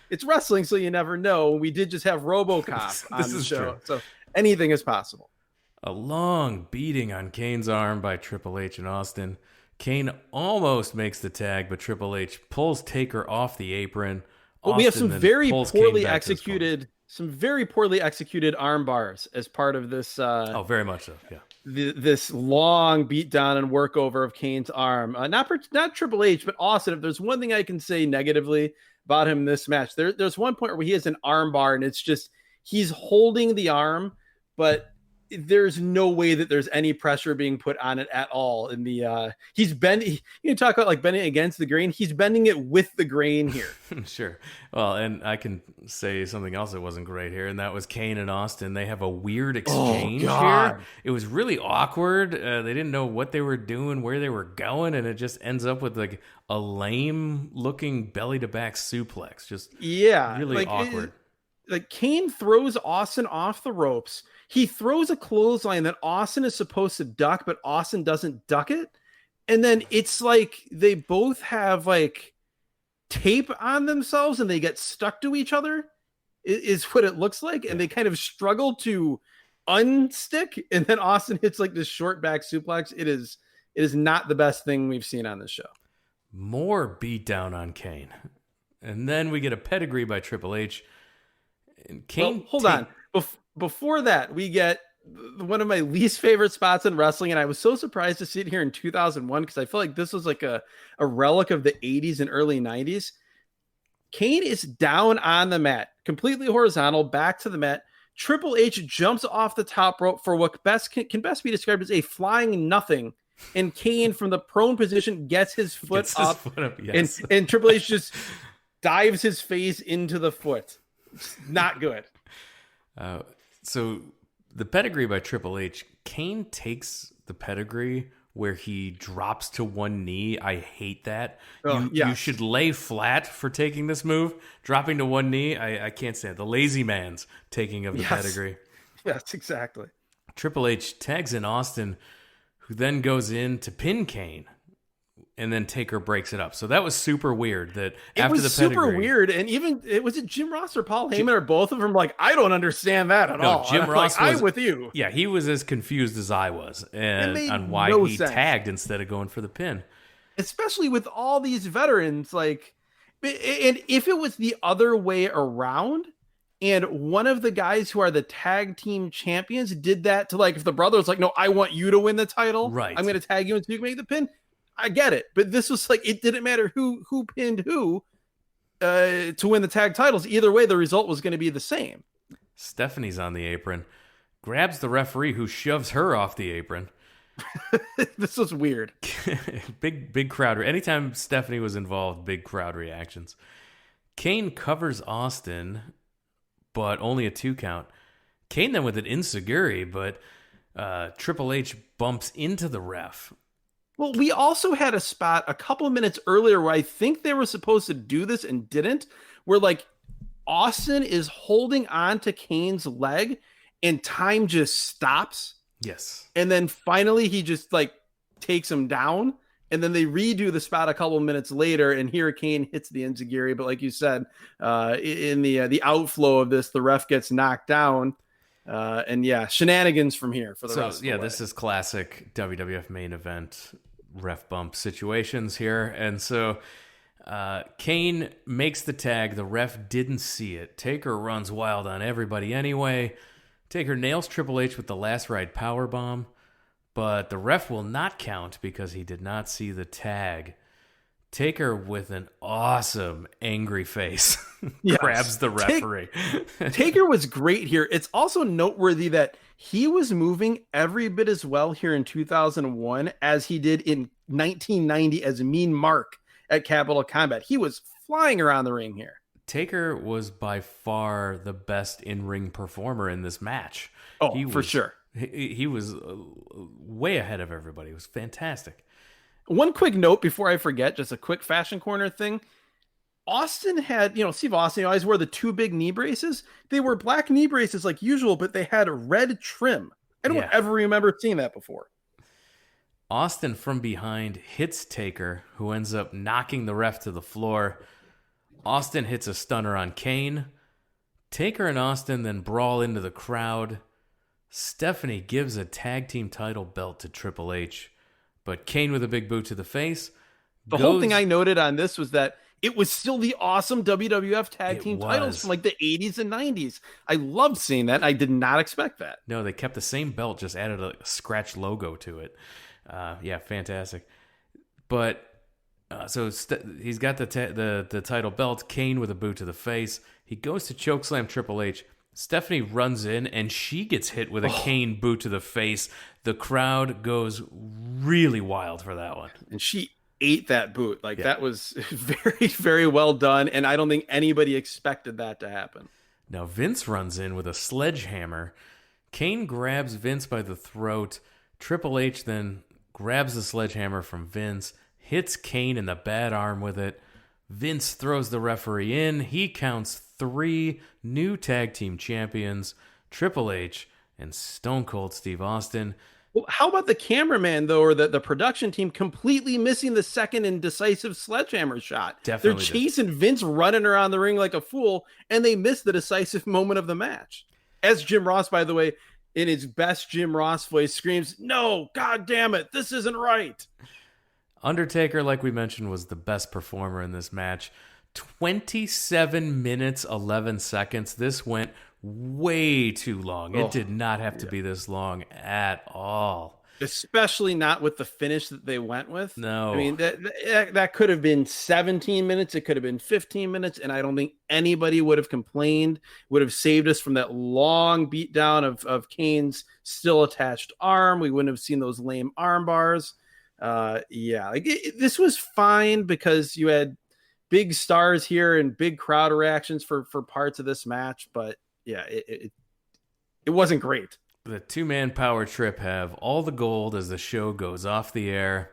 It's wrestling, so you never know. We did just have RoboCop on the show, true. So anything is possible. A long beating on Kane's arm by Triple H and Austin. Kane almost makes the tag, but Triple H pulls Taker off the apron. Well, we have some very poorly executed arm bars as part of this. Very much so. Yeah. This long beatdown and workover of Kane's arm. Not Triple H, but Austin. If there's one thing I can say negatively about him in this match, there's one point where he has an arm bar, and it's just he's holding the arm, but there's no way that there's any pressure being put on it at all. In the he's bending. You talk about like bending against the grain. He's bending it with the grain here. Sure. Well, and I can say something else that wasn't great here, and that was Kane and Austin. They have a weird exchange here. It was really awkward. They didn't know what they were doing, where they were going, and it just ends up with like a lame looking belly to back suplex. Just really awkward. Like Kane throws Austin off the ropes. He throws a clothesline that Austin is supposed to duck, but Austin doesn't duck it. And then it's like they both have like tape on themselves and they get stuck to each other is what it looks like. And they kind of struggle to unstick. And then Austin hits like this short back suplex. It is not the best thing we've seen on this show. More beatdown on Kane. And then we get a pedigree by Triple H. And Kane, hold on. Before that, we get one of my least favorite spots in wrestling, and I was so surprised to see it here in 2001 because I feel like this was like a relic of the 80s and early 90s. Kane is down on the mat, completely horizontal, back to the mat. Triple H jumps off the top rope for what can best be described as a flying nothing, and Kane from the prone position gets his foot up, yes. and Triple H just dives his face into the foot. It's not good. So the pedigree by Triple H, Kane takes the pedigree where he drops to one knee. I hate that. You should lay flat for taking this move. Dropping to one knee, I can't stand it. The lazy man's taking of the pedigree. Yes, exactly. Triple H tags in Austin, who then goes in to pin Kane. And then Taker breaks it up. So that was super weird. That after the pedigree, super weird. And even was it Jim Ross or Paul Heyman or both of them? Like, I don't understand that at all. Jim Ross, I'm with you. Yeah, he was as confused as I was, and on why he tagged instead of going for the pin. Especially with all these veterans, like, and if it was the other way around, and one of the guys who are the tag team champions did that to, like, if the brother was like, no, I want you to win the title, right? I'm going to tag you until you can make the pin. I get it, but this was like, it didn't matter who pinned who to win the tag titles. Either way, the result was going to be the same. Stephanie's on the apron, grabs the referee, who shoves her off the apron. This was weird. Big crowd. Anytime Stephanie was involved, big crowd reactions. Kane covers Austin, but only a 2 count. Kane then with an enziguri, but Triple H bumps into the ref. Well, we also had a spot a couple minutes earlier where I think they were supposed to do this and didn't, where like Austin is holding on to Kane's leg and time just stops. Yes. And then finally he just like takes him down, and then they redo the spot a couple minutes later, and here Kane hits the enziguri. But like you said, in the outflow of this, the ref gets knocked down. And shenanigans from here for the rest of the way. This is classic WWF main event ref bump situations here. And so Kane makes the tag. The ref didn't see it. Taker runs wild on everybody anyway. Taker nails Triple H with the last ride powerbomb, but the ref will not count because he did not see the tag. Taker with an awesome angry face grabs the referee. Taker was great here. It's also noteworthy that he was moving every bit as well here in 2001 as he did in 1990 as Mean Mark at Capital Combat. He was flying around the ring here. Taker was by far the best in-ring performer in this match. For sure. He was way ahead of everybody. It was fantastic. One quick note before I forget, just a quick fashion corner thing. Austin had, Steve Austin always wore the 2 big knee braces. They were black knee braces like usual, but they had red trim. I don't ever remember seeing that before. Austin from behind hits Taker, who ends up knocking the ref to the floor. Austin hits a stunner on Kane. Taker and Austin then brawl into the crowd. Stephanie gives a tag team title belt to Triple H. But Kane with a big boot to the face. The whole thing I noted on this was that it was still the awesome WWF tag team titles from like the 80s and 90s. I loved seeing that. I did not expect that. No, they kept the same belt, just added a scratch logo to it. Fantastic. But he's got the title belt. Kane with a boot to the face. He goes to chokeslam Triple H. Stephanie runs in and she gets hit with a Kane boot to the face. The crowd goes really wild for that one. And she ate that boot. Like that was very, very well done. And I don't think anybody expected that to happen. Now Vince runs in with a sledgehammer. Kane grabs Vince by the throat. Triple H then grabs the sledgehammer from Vince, hits Kane in the bad arm with it. Vince throws the referee in. He counts 3 new tag team champions, Triple H and Stone Cold Steve Austin. Well, how about the cameraman, though, or the production team completely missing the second and decisive sledgehammer shot? Definitely. They're chasing Vince running around the ring like a fool, and they miss the decisive moment of the match. As Jim Ross, by the way, in his best Jim Ross voice, screams, "No, God damn it, this isn't right." Undertaker, like we mentioned, was the best performer in this match. 27 minutes, 11 seconds. This went way too long. It did not have to be this long at all. Especially not with the finish that they went with. No. I mean, that could have been 17 minutes. It could have been 15 minutes. And I don't think anybody would have complained, would have saved us from that long beatdown of Kane's still attached arm. We wouldn't have seen those lame arm bars. This was fine because you had big stars here and big crowd reactions for parts of this match, but it wasn't great. The 2-man power trip have all the gold as the show goes off the air.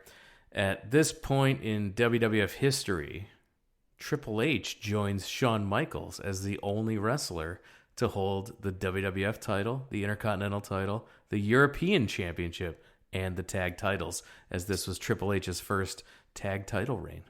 At this point in WWF history, Triple H joins Shawn Michaels as the only wrestler to hold the WWF title, the Intercontinental title, the European Championship, and the tag titles, as this was Triple H's first tag title reign.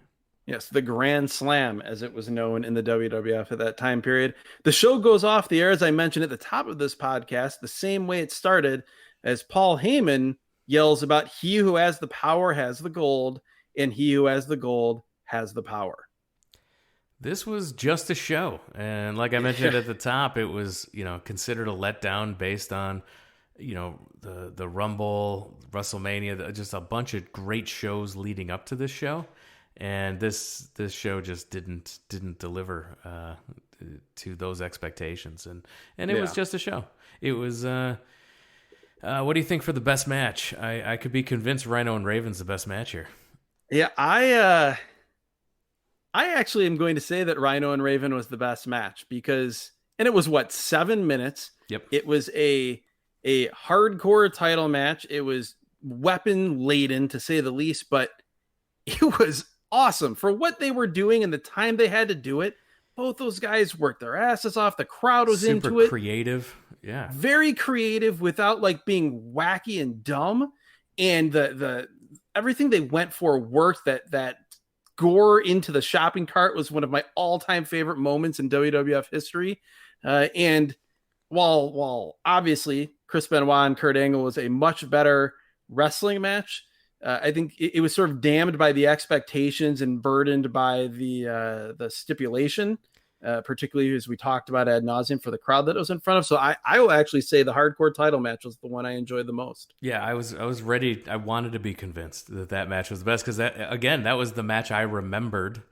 Yes, the Grand Slam, as it was known in the WWF at that time period. The show goes off the air, as I mentioned at the top of this podcast, the same way it started, as Paul Heyman yells about he who has the power has the gold, and he who has the gold has the power. This was just a show. And like I mentioned at the top, it was, considered a letdown based on, the Rumble, WrestleMania, just a bunch of great shows leading up to this show. And this show just didn't deliver to those expectations, and it was just a show. It was. What do you think for the best match? I could be convinced Rhino and Raven's the best match here. Yeah, I actually am going to say that Rhino and Raven was the best match because, and it was 7 minutes. Yep. It was a hardcore title match. It was weapon laden to say the least, but it was awesome for what they were doing and the time they had to do it. Both those guys worked their asses off. The crowd was into it. Super creative. Yeah. Very creative without being wacky and dumb. And the everything they went for worked. That gore into the shopping cart was one of my all-time favorite moments in WWF history. And while obviously Chris Benoit and Kurt Angle was a much better wrestling match, I think it was sort of damned by the expectations and burdened by the stipulation, particularly as we talked about ad nauseum for the crowd that it was in front of. So I will actually say the hardcore title match was the one I enjoyed the most. Yeah, I was ready. I wanted to be convinced that match was the best because that was the match I remembered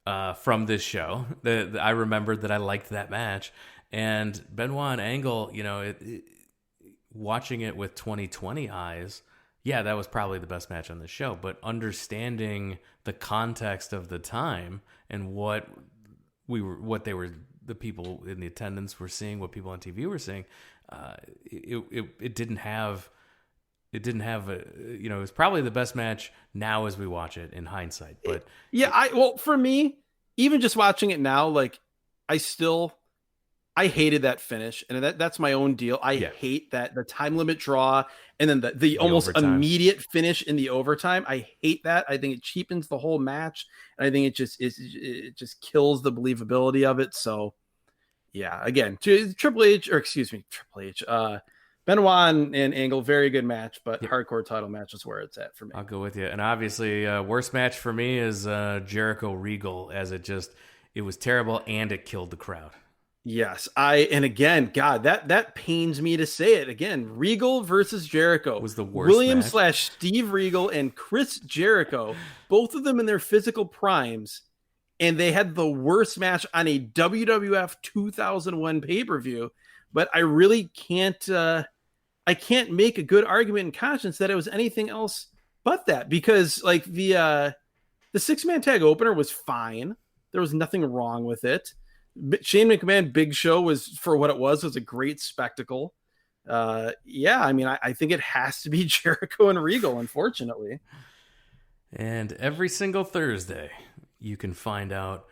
from this show. I remembered that I liked that match, and Benoit and Angle. Watching it with 2020 eyes. Yeah, that was probably the best match on the show, but understanding the context of the time and what the people in the attendance were seeing, what people on TV were seeing, it didn't have it was probably the best match now as we watch it in hindsight. But for me, even just watching it now, I hated that finish, and that's my own deal. I hate that the time limit draw and then the almost overtime. Immediate finish in the overtime. I hate that. I think it cheapens the whole match, and I think it just kills the believability of it. So, yeah, again, Triple H, Benoit and Angle, very good match, but hardcore title match is where it's at for me. I'll go with you. And obviously, worst match for me is Jericho Regal, as it was terrible and it killed the crowd. Yes, and again, God, that pains me to say it. Again, Regal versus Jericho was the worst. William/Steve Regal and Chris Jericho, both of them in their physical primes, and they had the worst match on a WWF 2001 pay-per-view. but I really can't. I can't make a good argument in conscience that it was anything else but that, because like the 6-man tag opener was fine. There was nothing wrong with it. Shane McMahon Big Show was, for what it was a great spectacle. Yeah, I mean, I think it has to be Jericho and Regal, unfortunately. And every single Thursday, you can find out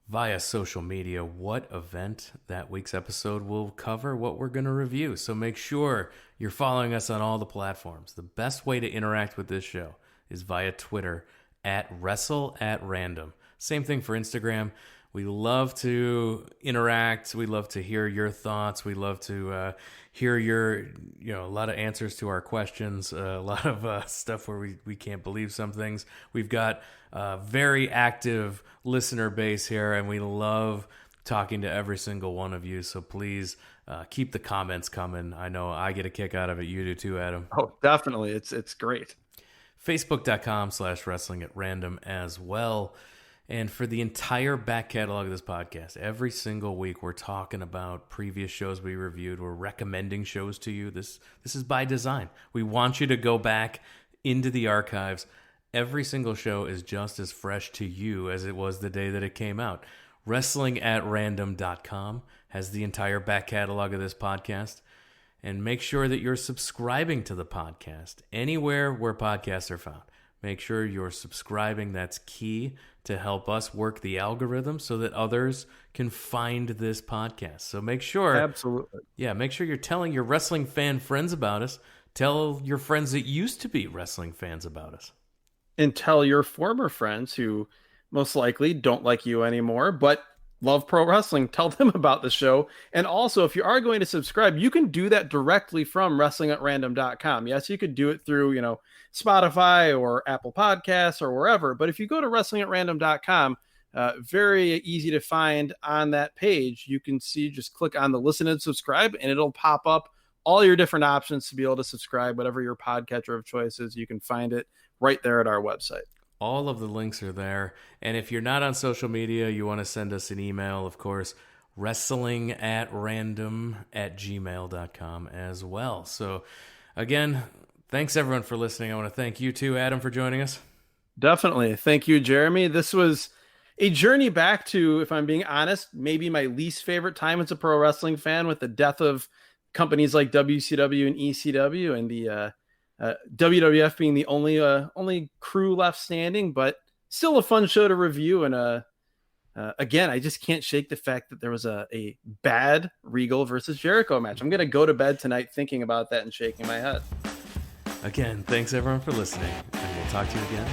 via social media what event that week's episode will cover, what we're going to review. So make sure you're following us on all the platforms. The best way to interact with this show is via Twitter at WrestleAtRandom. Same thing for Instagram. We love to interact. We love to hear your thoughts. We love to hear your, a lot of answers to our questions, a lot of stuff where we can't believe some things. We've got a very active listener base here, and we love talking to every single one of you. So please keep the comments coming. I know I get a kick out of it. You do too, Adam. Oh, definitely. It's great. Facebook.com/wrestlingatrandom as well. And for the entire back catalog of this podcast, every single week we're talking about previous shows we reviewed. We're recommending shows to you. This is by design. We want you to go back into the archives. Every single show is just as fresh to you as it was the day that it came out. WrestlingAtRandom.com has the entire back catalog of this podcast. And make sure that you're subscribing to the podcast anywhere where podcasts are found. Make sure you're subscribing. That's key to help us work the algorithm so that others can find this podcast. So make sure. Absolutely. Yeah, make sure you're telling your wrestling fan friends about us. Tell your friends that used to be wrestling fans about us. And tell your former friends who most likely don't like you anymore, but love pro wrestling. Tell them about the show. And also, if you are going to subscribe, you can do that directly from WrestlingAtRandom.com. Yes, you could do it through, Spotify or Apple Podcasts or wherever. But if you go to WrestlingAtRandom.com, very easy to find on that page. You can see, just click on the listen and subscribe, and it'll pop up all your different options to be able to subscribe, whatever your podcatcher of choice is. You can find it right there at our website. All of the links are there. And if you're not on social media, you want to send us an email, of course, wrestlingatrandom@gmail.com as well. So again, thanks everyone for listening. I want to thank you too, Adam, for joining us. Definitely. Thank you, Jeremy. This was a journey back to, if I'm being honest, maybe my least favorite time as a pro wrestling fan, with the death of companies like WCW and ECW, and the WWF being the only crew left standing, but still a fun show to review. And again, I just can't shake the fact that there was a bad Regal versus Jericho match. I'm going to go to bed tonight thinking about that and shaking my head. Again, thanks everyone for listening, and we'll talk to you again